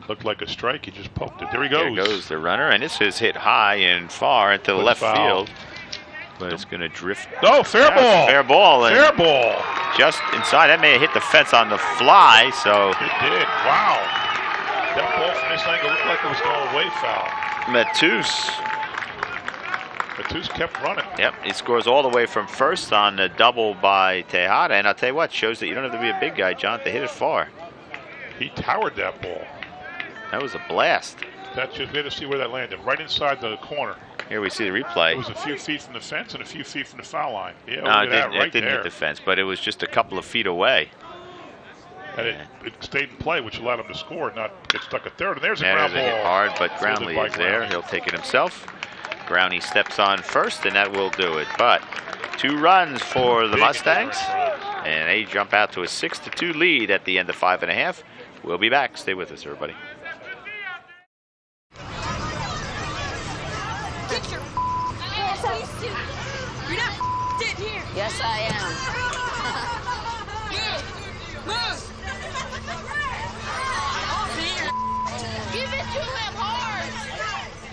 Looked like a strike. He just poked it. There he goes. There goes the runner, and this is hit high and far into the left field. But it's going to drift. Oh, fair ball. Fair ball. Fair ball. Just inside. That may have hit the fence on the fly, so. It did. Wow. That ball from this angle looked like it was going away foul. Matus kept running. Yep, he scores all the way from first on the double by Tejada. And I'll tell you what, shows that you don't have to be a big guy, John, to hit it far. He towered that ball. That was a blast. That's just, we had to see where that landed. Right inside the corner. Here we see the replay. It was a few feet from the fence and a few feet from the foul line. Yeah, no, it didn't hit the fence, but it was just a couple of feet away. And it stayed in play, which allowed him to score, not get stuck at third. And there's a ground ball. Hit hard, but Brownlee is there. He'll take it himself. Brownie steps on first, and that will do it. But 2 runs for the Mustangs, and they jump out to a 6-2 lead at the end of 5.5. We'll be back. Stay with us, everybody. Get your You're not sitting here. Yes, I am. Move. Give it to him hard.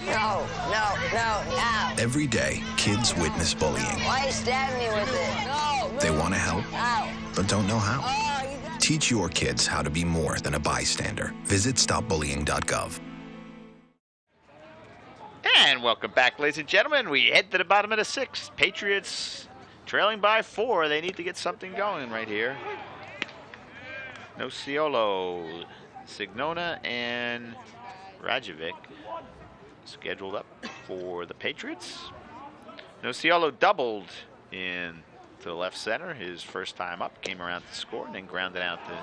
No. Every day, kids witness bullying. Why you stabbing me with it? No. They want to help, Ow. but don't know how. Teach your kids how to be more than a bystander. Visit stopbullying.gov. And welcome back, ladies and gentlemen. We head to the bottom of the 6th. Patriots trailing by 4. They need to get something going right here. Nociolo, Signona, and Rajovic scheduled up for the Patriots. Nociolo doubled in to the left center. His first time up, came around to score, and then grounded out the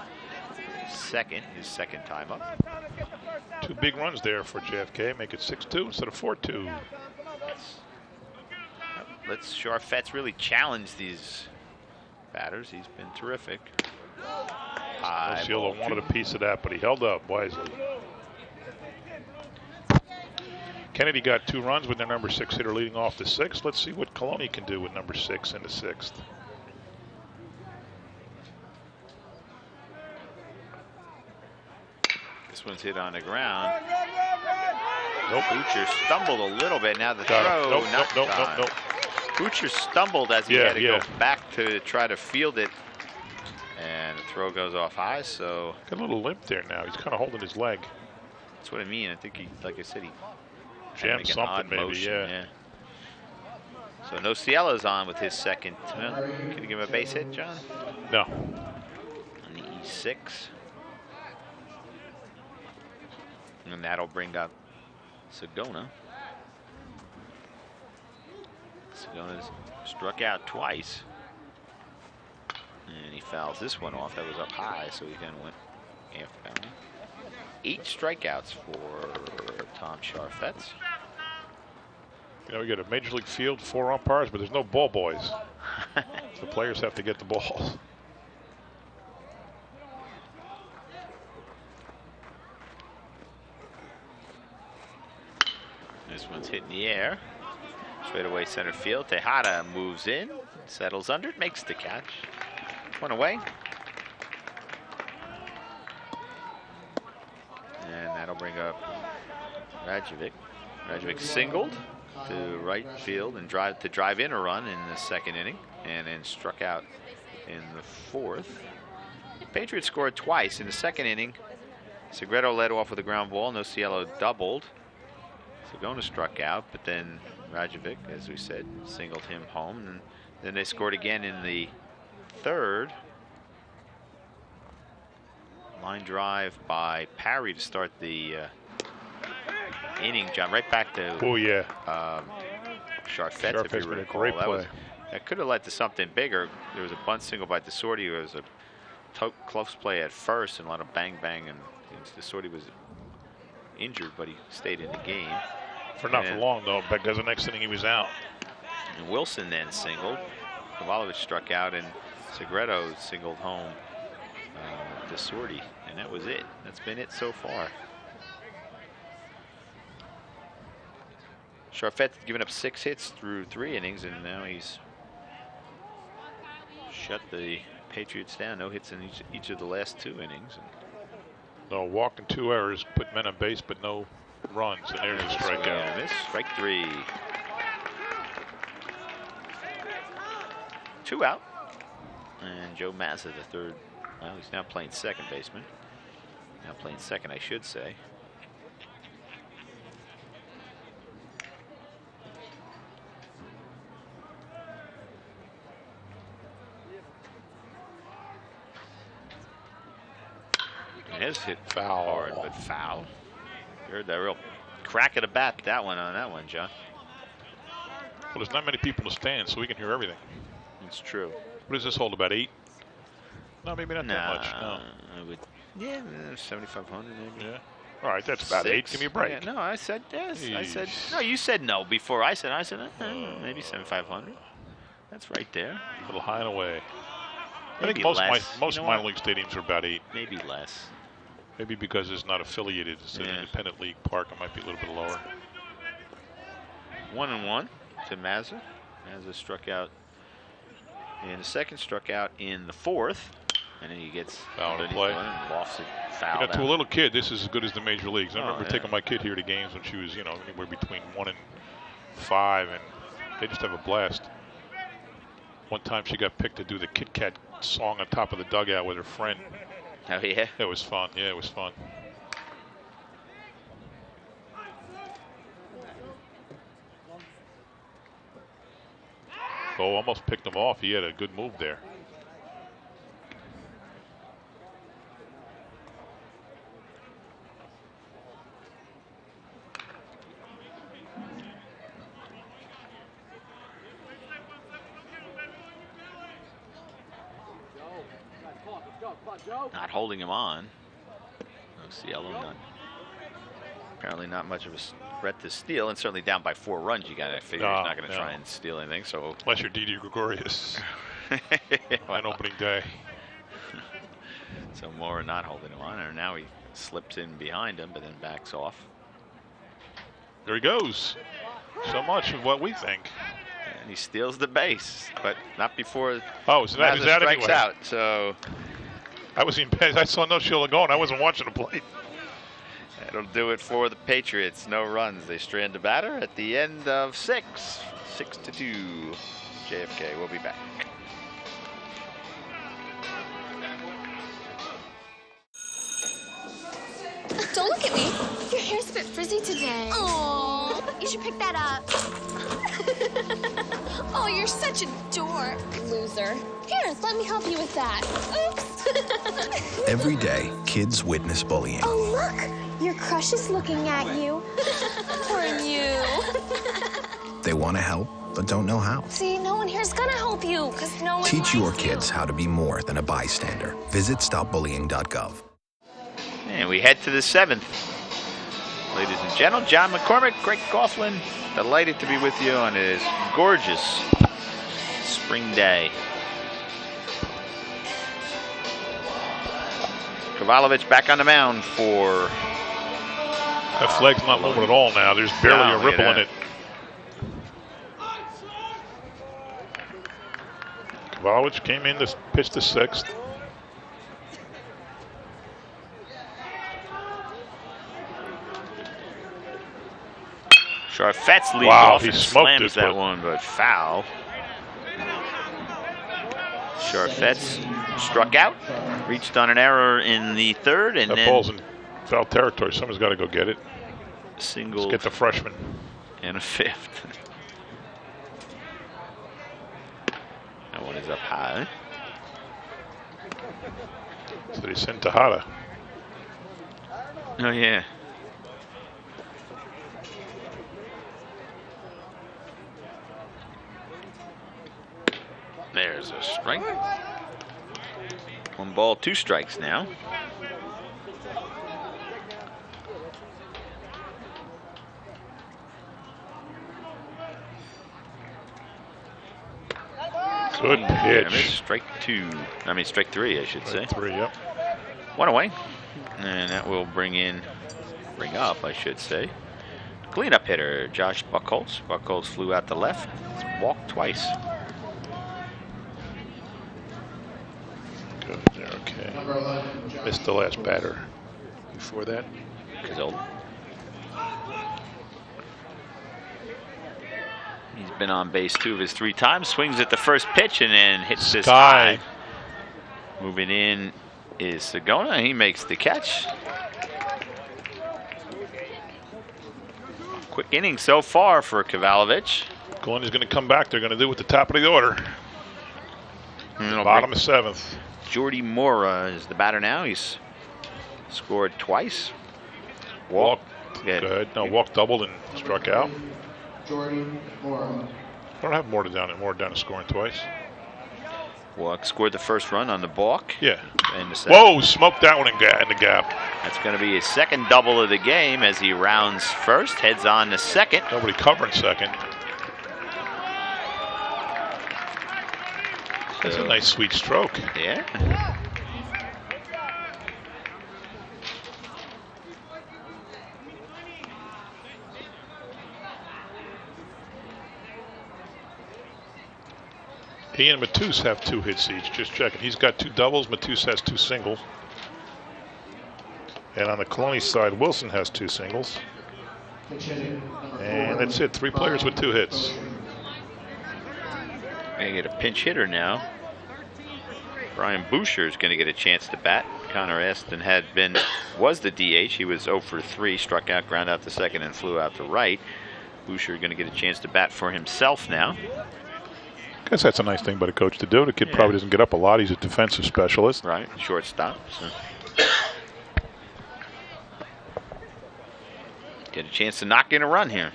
his second time up. 2 big runs there for JFK. Make it 6-2 instead of 4-2. Let's Charfet's really challenge these batters. He's been terrific. Nociolo wanted a piece of that, but he held up wisely. Kennedy got 2 runs with their number 6 hitter leading off the 6th. Let's see what Colonia can do with number 6 in the 6th. This one's hit on the ground. Nope. Boucher stumbled a little bit. Now the throw. Nope. Boucher stumbled as he had to go back to try to field it. And the throw goes off high, so. Got a little limp there now. He's kind of holding his leg. That's what I mean. I think he, like I said, he jammed something maybe, motion. Yeah. So Nocielo's on with his second. Can you give him a base hit, John? No. On the E6. And that'll bring up Segona. Segona's struck out twice. And he fouls this one off. That was up high, so he then went after bounding. 8 strikeouts for Tom Charfetz. You know, we got a Major League field, 4 umpires, but there's no ball boys. The players have to get the balls. This one's hit in the air. Straight away center field. Tejada moves in, settles under it, makes the catch. One away. And that'll bring up Rajovic. Rajovic singled to right field and drive in a run in the 2nd inning, and then struck out in the 4th. Patriots scored twice in the 2nd inning. Segredo led off with a ground ball. Nocielo doubled. Segona struck out, but then Rajovic, as we said, singled him home. And then they scored again in the 3rd. Line drive by Parry to start the inning, John. Right back to Charfetz, if you recall. That could have led to something bigger. There was a bunt single by Desordi. There was a close play at first and a lot of bang, and Desordi was injured, but he stayed in the game. For not for long, though, because the next inning he was out. And Wilson then singled. Kavalovich struck out, and Segredo singled home Desordi. And And that was it. That's been it so far. Charfet's given up 6 hits through 3 innings, and now he's shut the Patriots down. No hits in each of the last 2 innings. No walk and 2 errors, put men on base, but no runs, and there's a strikeout. Miss, strike 3. 2 out. And Joe Mazza, the third. Well, he's now playing second baseman. Now playing second, I should say. It has hit foul hard, but foul. You heard that real crack of the bat, that one on that one, John. Well, there's not many people in the stands, so we can hear everything. It's true. What does this hold, about 8? No, maybe not that much. No. I would, yeah, 7,500 maybe. Yeah. All right, that's about 8. Give me a break. Yeah, no, I said yes. Jeez. I said no. You said no before. I said maybe 7,500. That's right there. A little high and away. Maybe I think most less. minor league stadiums are about 8. Maybe less. Maybe because it's not affiliated. It's an independent league park. It might be a little bit lower. 1-1 to Mazza. Mazza struck out in the second, struck out in the fourth, and then he gets foul to play. And lofts it foul. You know, to a little kid, this is as good as the major leagues. I remember yeah. taking my kid here to games when she was, you know, anywhere between 1 and 5, and they just have a blast. One time she got picked to do the Kit Kat song on top of the dugout with her friend. Oh, yeah? It was fun. Yeah, it was fun. Oh, almost picked him off. He had a good move there. Not holding him on. No Cielo, apparently not much of a threat to steal, and certainly down by 4 runs. You got to figure he's not going to try and steal anything. So unless you're TD Gregorius on opening day. So Mora not holding him on, and now he slips in behind him, but then backs off. There he goes. So much of what we think. And he steals the base, but not before. Oh, so that is out strikes anyway. out. So I was in bed. I saw no Sheila going. I wasn't watching the plate. That'll do it for the Patriots. No runs. They strand the batter at the end of 6. 6-2. JFK. We'll be back. Don't look at me. Your hair's a bit frizzy today. Oh, you should pick that up. Oh, you're such a dork. Loser. Here, let me help you with that. Oops. Every day, kids witness bullying. Oh, look. Your crush is looking at you. Poor you. They want to help, but don't know how. See, no one here's gonna help you, because no one Teach your likes you. kids how to be more than a bystander. Visit stopbullying.gov. And we head to the 7th. Ladies and gentlemen, John McCormick, Greg Coughlin, delighted to be with you on this gorgeous spring day. Kovalovich back on the mound for... That flag's not moving at all now. There's barely a ripple in it. Kovalovich came in to pitch the 6th. Charfet's leads off he and smoked slams it, that one, but foul. Charfet's struck out, reached on an error in the 3rd, and that then ball's in foul territory. Someone's got to go get it. Single. Let's get the freshman. And a 5th. That one is up high. So they sent Tejada. Oh, yeah. There's a strike. 1 ball, 2 strikes now. Good pitch. Strike 2. I mean, strike 3, I should say. Strike 3, yep. 1 away. And that will bring up, I should say, cleanup hitter, Josh Buchholz. Buchholz flew out to left, walked twice. Good there, okay. Missed the last batter before that. Cazzola. He's been on base 2 of his 3 times. Swings at the first pitch and then hits this high. Moving in is Sagona. He makes the catch. Quick inning so far for Kavalovich. Colonia's going to come back. They're going to do it at the top of the order. Bottom of 7th. Jordy Mora is the batter now. He's scored twice. Walk. Good. No, walk doubled and struck out. Jordy Mora. I don't have more down to scoring twice. Walk scored the first run on the balk. Yeah. And the second. Whoa, smoked that one in the gap. That's going to be his second double of the game as he rounds first, heads on to second. Nobody covering second. That's a nice sweet stroke. Yeah. He and Matus have 2 hits each. Just checking. He's got 2 doubles. Matus has 2 singles. And on the Coloni side, Wilson has 2 singles. And that's it. 3 players with 2 hits. Going to get a pinch hitter now. Brian Boucher is going to get a chance to bat. Connor Aston was the DH. He was 0 for 3, struck out, ground out to second, and flew out to right. Boucher going to get a chance to bat for himself now. I guess that's a nice thing by the coach to do. The kid probably doesn't get up a lot. He's a defensive specialist. Right, shortstop. So. Get a chance to knock in a run here.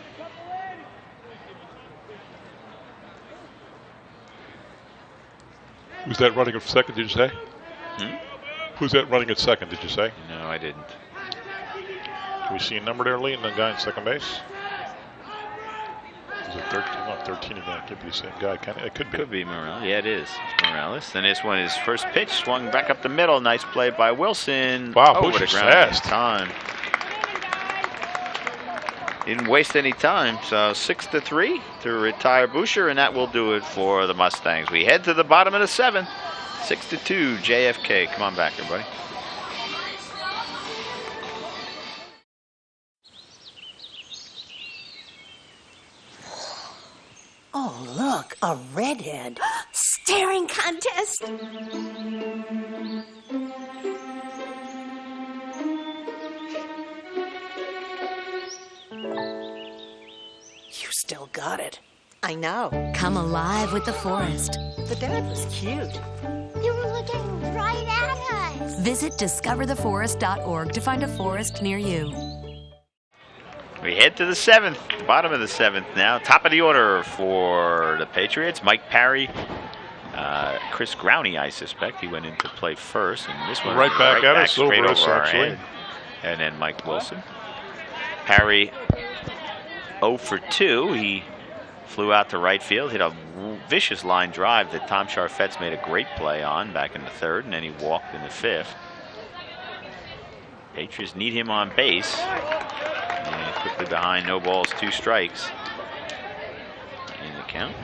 Who's that running at second, did you say? Who's that running at second, did you say? No, I didn't. Can we see a number there, Lee, and the guy in second base? Is it 13? Not 13 again. It could be the same guy. It could be. Could be Morales. Yeah, it is. It's Morales. And this one is first pitch. Swung back up the middle. Nice play by Wilson. Wow, what a Boucher's ground fast. Time. Didn't waste any time. So 6-3 to retire Boucher, and that will do it for the Mustangs. We head to the bottom of the 7th. 6-2 JFK. Come on back, everybody. Oh, look, a redhead. Staring contest. You still got it. I know. Come alive with the forest. The dad was cute. You were looking right at us. Visit discovertheforest.org to find a forest near you. We head to the 7th, bottom of the 7th now. Top of the order for the Patriots. Mike Parry, Chris Growney, I suspect. He went into play first. And this one right back at us, straight over us, our actually. head. And then Mike Wilson. Parry 0 for 2. He flew out to right field, hit a vicious line drive that Tom Charfette's made a great play on back in the 3rd, and then he walked in the 5th. Patriots need him on base. And quickly behind, no balls, 2 strikes in the count.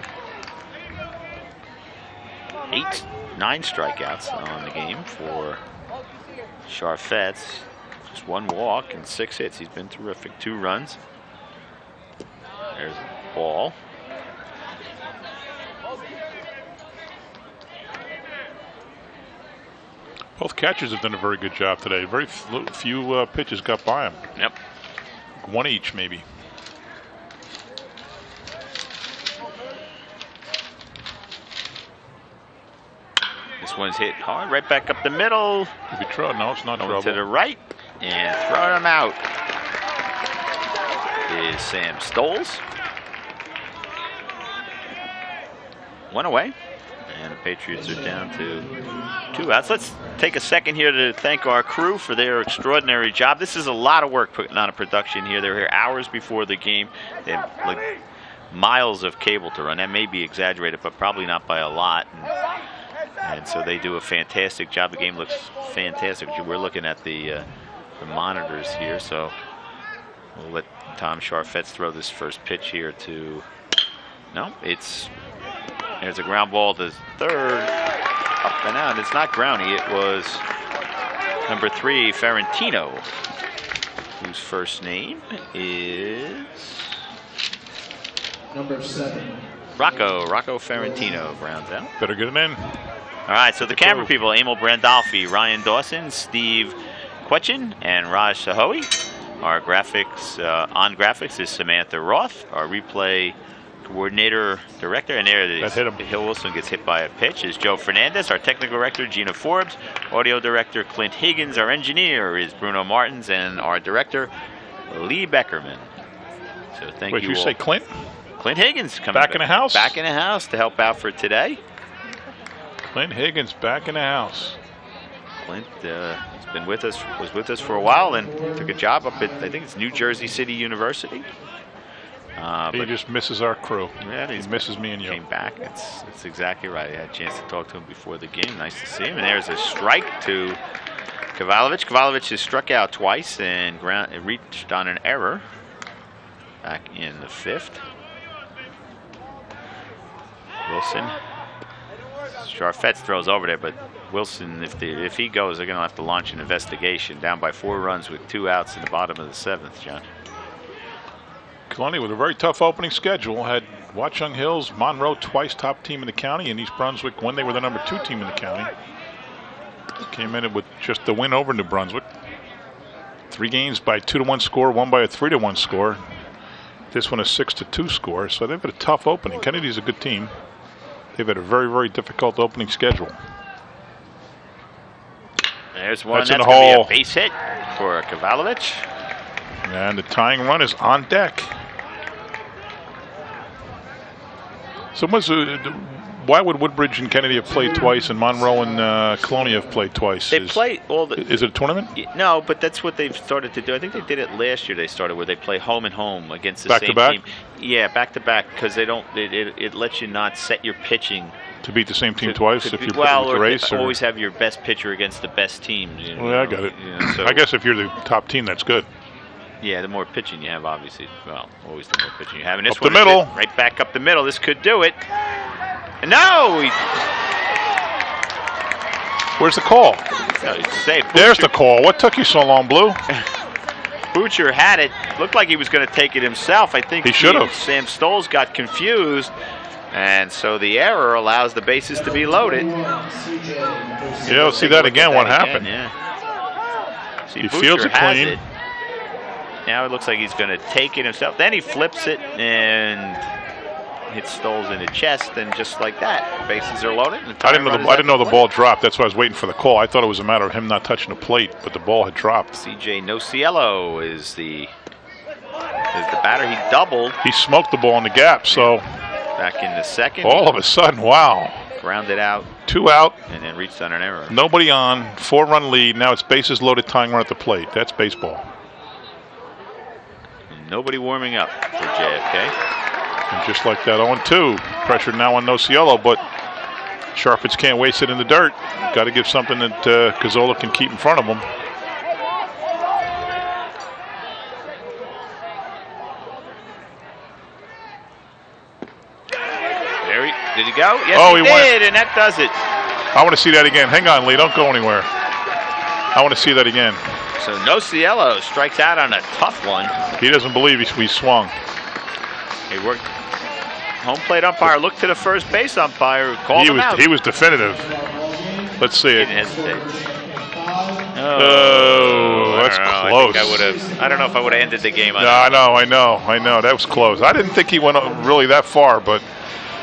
9 strikeouts on the game for Charfette. Just 1 walk and 6 hits. He's been terrific. 2 runs. There's a ball. Both catchers have done a very good job today. Very few pitches got by them. Yep. 1 each, maybe. This one's hit hard, right back up the middle. Could be trouble. No, it's not trouble. To the right and throw him out is Sam Stoles. 1 away. And the Patriots are down to 2 outs. Let's take a second here to thank our crew for their extraordinary job. This is a lot of work putting on a production here. They're here hours before the game. They have like miles of cable to run. That may be exaggerated, but probably not by a lot. And so they do a fantastic job. The game looks fantastic. We're looking at the the monitors here, so we'll let Tom Charfetz throw this first pitch here to. No, there's a ground ball to third, up and out. It's not groundy. It was number 3, Ferrantino, whose first name is number 7. Rocco Ferrantino. Grounds out. Better get it in. All right, so the camera people: Emil Brandolfi, Ryan Dawson, Steve Quetchin, and Raj Sahoy. Our graphics on graphics is Samantha Roth. Our replay coordinator director, and there it is. Hill Wilson gets hit by a pitch, is Joe Fernandez. Our technical director, Gina Forbes. Audio director, Clint Higgins. Our engineer is Bruno Martins, and our director, Lee Beckerman. So thank you all. Wait, you say Clint? Clint Higgins coming back in the house? Back in the house to help out for today. Clint Higgins back in the house. Clint has been with us, was with us for a while, and took a job up at, I think it's New Jersey City University. He just misses our crew. Yeah, he misses me and you. Came back. That's exactly right. I had a chance to talk to him before the game. Nice to see him. And there's a strike to Kavalovic. Kavalovic has struck out twice and reached on an error back in the 5th. Wilson. Charfetz throws over there, but Wilson, if he goes, they're going to have to launch an investigation. Down by 4 runs with 2 outs in the bottom of the 7th, John. Colonia with a very tough opening schedule. Had Watchung Hills, Monroe twice top team in the county, and East Brunswick when they were the number 2 team in the county. Came in with just the win over New Brunswick. 3 games by 2-1 score, 1 by a 3-1 score. This one a 6-2 score, so they've had a tough opening. Kennedy's a good team. They've had a very, very difficult opening schedule. There's one that's going to be a base hit for Kavalovic. And the tying run is on deck. So why would Woodbridge and Kennedy have played twice and Monroe and Colonia have played twice? They play all the. Is it a tournament? No, but that's what they've started to do. I think they did it last year. They started where they play home and home against the same team. Yeah, back to back, because they don't. It lets you not set your pitching to beat the same team twice if you're putting the race. Or always have your best pitcher against the best team. Well, I got it. So I guess if you're the top team, that's good. Yeah, the more pitching you have, obviously. Well, always the more pitching you have. And this up the middle. Right back up the middle. This could do it. No! Where's the call? There's the call. What took you so long, Blue? Butcher had it. Looked like he was going to take it himself. I think he should have. Sam Stoles got confused. And so the error allows the bases to be loaded. Yeah, we'll see that again. What happened? Yeah. See, he Butcher fields it clean. It. Now it looks like he's going to take it himself. Then he flips it and hits Stoles in the chest, and just like that, bases are loaded. I didn't know the ball dropped. That's why I was waiting for the call. I thought it was a matter of him not touching the plate, but the ball had dropped. CJ Nociello is the batter. He doubled. He smoked the ball in the gap. So back in the 2nd. All of a sudden, wow. Grounded out. 2 out. And then reached on an error. Nobody on. 4-run lead. Now it's bases loaded, tying run at the plate. That's baseball. Nobody warming up for JFK. And just like that, 0-2. Pressure now on Nociello, but Charfetz can't waste it in the dirt. Got to give something that Cazzola can keep in front of him. Did he go? Yes, he did, and that does it. I want to see that again. Hang on, Lee. Don't go anywhere. I want to see that again. So Nociello strikes out on a tough one. He doesn't believe he swung. He worked. Home plate umpire looked to the first base umpire, called him out. He was definitive. Let's see it. He didn't hesitate. Oh, that's close. I don't know if I would have ended the game. No, I know. That was close. I didn't think he went really that far, but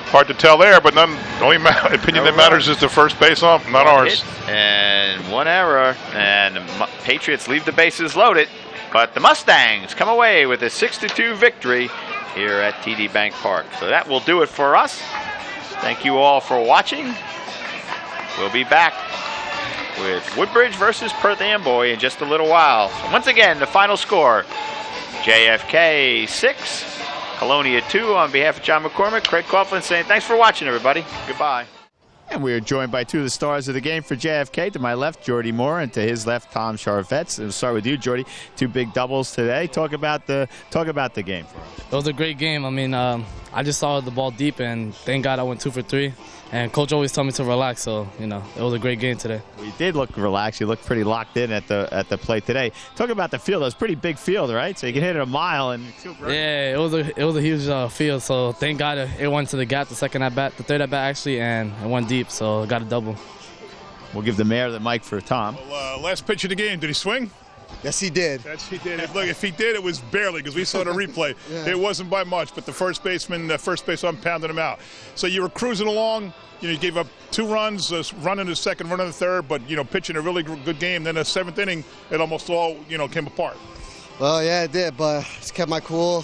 hard to tell there. But the only opinion that matters is the first base ump, not ours. And 1 error, and the Patriots leave the bases loaded. But the Mustangs come away with a 6-2 victory here at TD Bank Park. So that will do it for us. Thank you all for watching. We'll be back with Woodbridge versus Perth Amboy in just a little while. So once again, the final score, JFK 6, Colonia 2. On behalf of John McCormick, Craig Coughlin saying thanks for watching, everybody. Goodbye. And we are joined by two of the stars of the game for JFK. To my left, Jordy Moore, and to his left, Tom Charvetz. We'll start with you, Jordy. Two big doubles today. Talk about the game for us. It was a great game. I mean, I just saw the ball deep, and thank God I went 2 for 3. And Coach always told me to relax, so, it was a great game today. Well, you did look relaxed. You looked pretty locked in at the plate today. Talk about the field. It was a pretty big field, right? So you can hit it a mile and feel great. Yeah, it was a huge field, so thank God it went to the gap, the third at bat actually, and it went deep, so got a double. We'll give the mayor the mic for Tom. Well, last pitch of the game, did he swing? Yes, he did. Yes, he did. Look, if he did, it was barely, because we saw the replay. Yeah. It wasn't by much, but the first baseman pounded him out. So you were cruising along. You gave up 2 runs, run in the second, run in the third, but, pitching a really good game. Then the 7th inning, it almost all, came apart. Well, yeah, it did, but just kept my cool.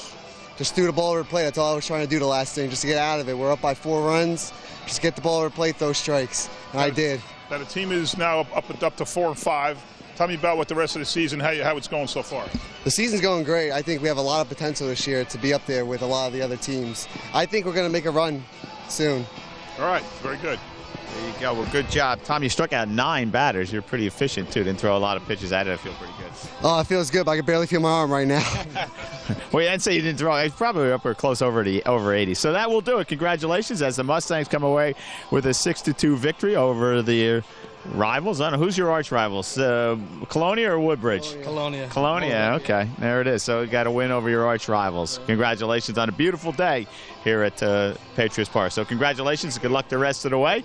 Just threw the ball over the plate. That's all I was trying to do the last inning, just to get out of it. We're up by 4 runs. Just get the ball over the plate, those strikes. And I did. Now the team is now up to 4 and 5. Tell me about what the rest of the season, how it's going so far. The season's going great. I think we have a lot of potential this year to be up there with a lot of the other teams. I think we're going to make a run soon. All right, very good. There you go. Well, good job. Tom, you struck out 9 batters. You're pretty efficient, too. Didn't throw a lot of pitches at it. I feel pretty good. Oh, it feels good, but I can barely feel my arm right now. Well, you didn't say you didn't throw. It's probably up or close over 80. So that will do it. Congratulations as the Mustangs come away with a 6-2 victory over the rivals. I don't know. Who's your arch rivals? Colonia or Woodbridge? Colonia. Okay. There it is. So you got a win over your arch rivals. Congratulations on a beautiful day here at Patriots Park. So congratulations. Good luck the rest of the way.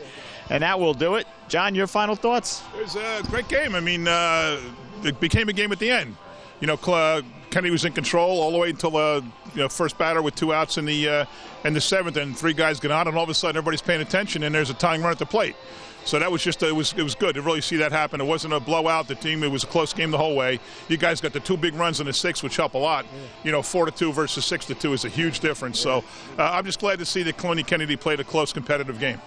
And that will do it. John, your final thoughts? It was a great game. I mean, it became a game at the end. Kennedy was in control all the way until first batter with 2 outs in the 7th, and 3 guys get on, and all of a sudden everybody's paying attention, and there's a tying run at the plate. So that was just it was good to really see that happen. It wasn't a blowout. It was a close game the whole way. You guys got the 2 big runs in the 6th, which help a lot. 4-2 versus 6-2 is a huge difference. So I'm just glad to see that Colonia Kennedy played a close, competitive game.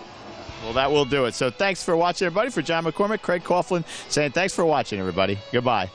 Well, that will do it. So thanks for watching, everybody. For John McCormick, Craig Coughlin saying thanks for watching, everybody. Goodbye.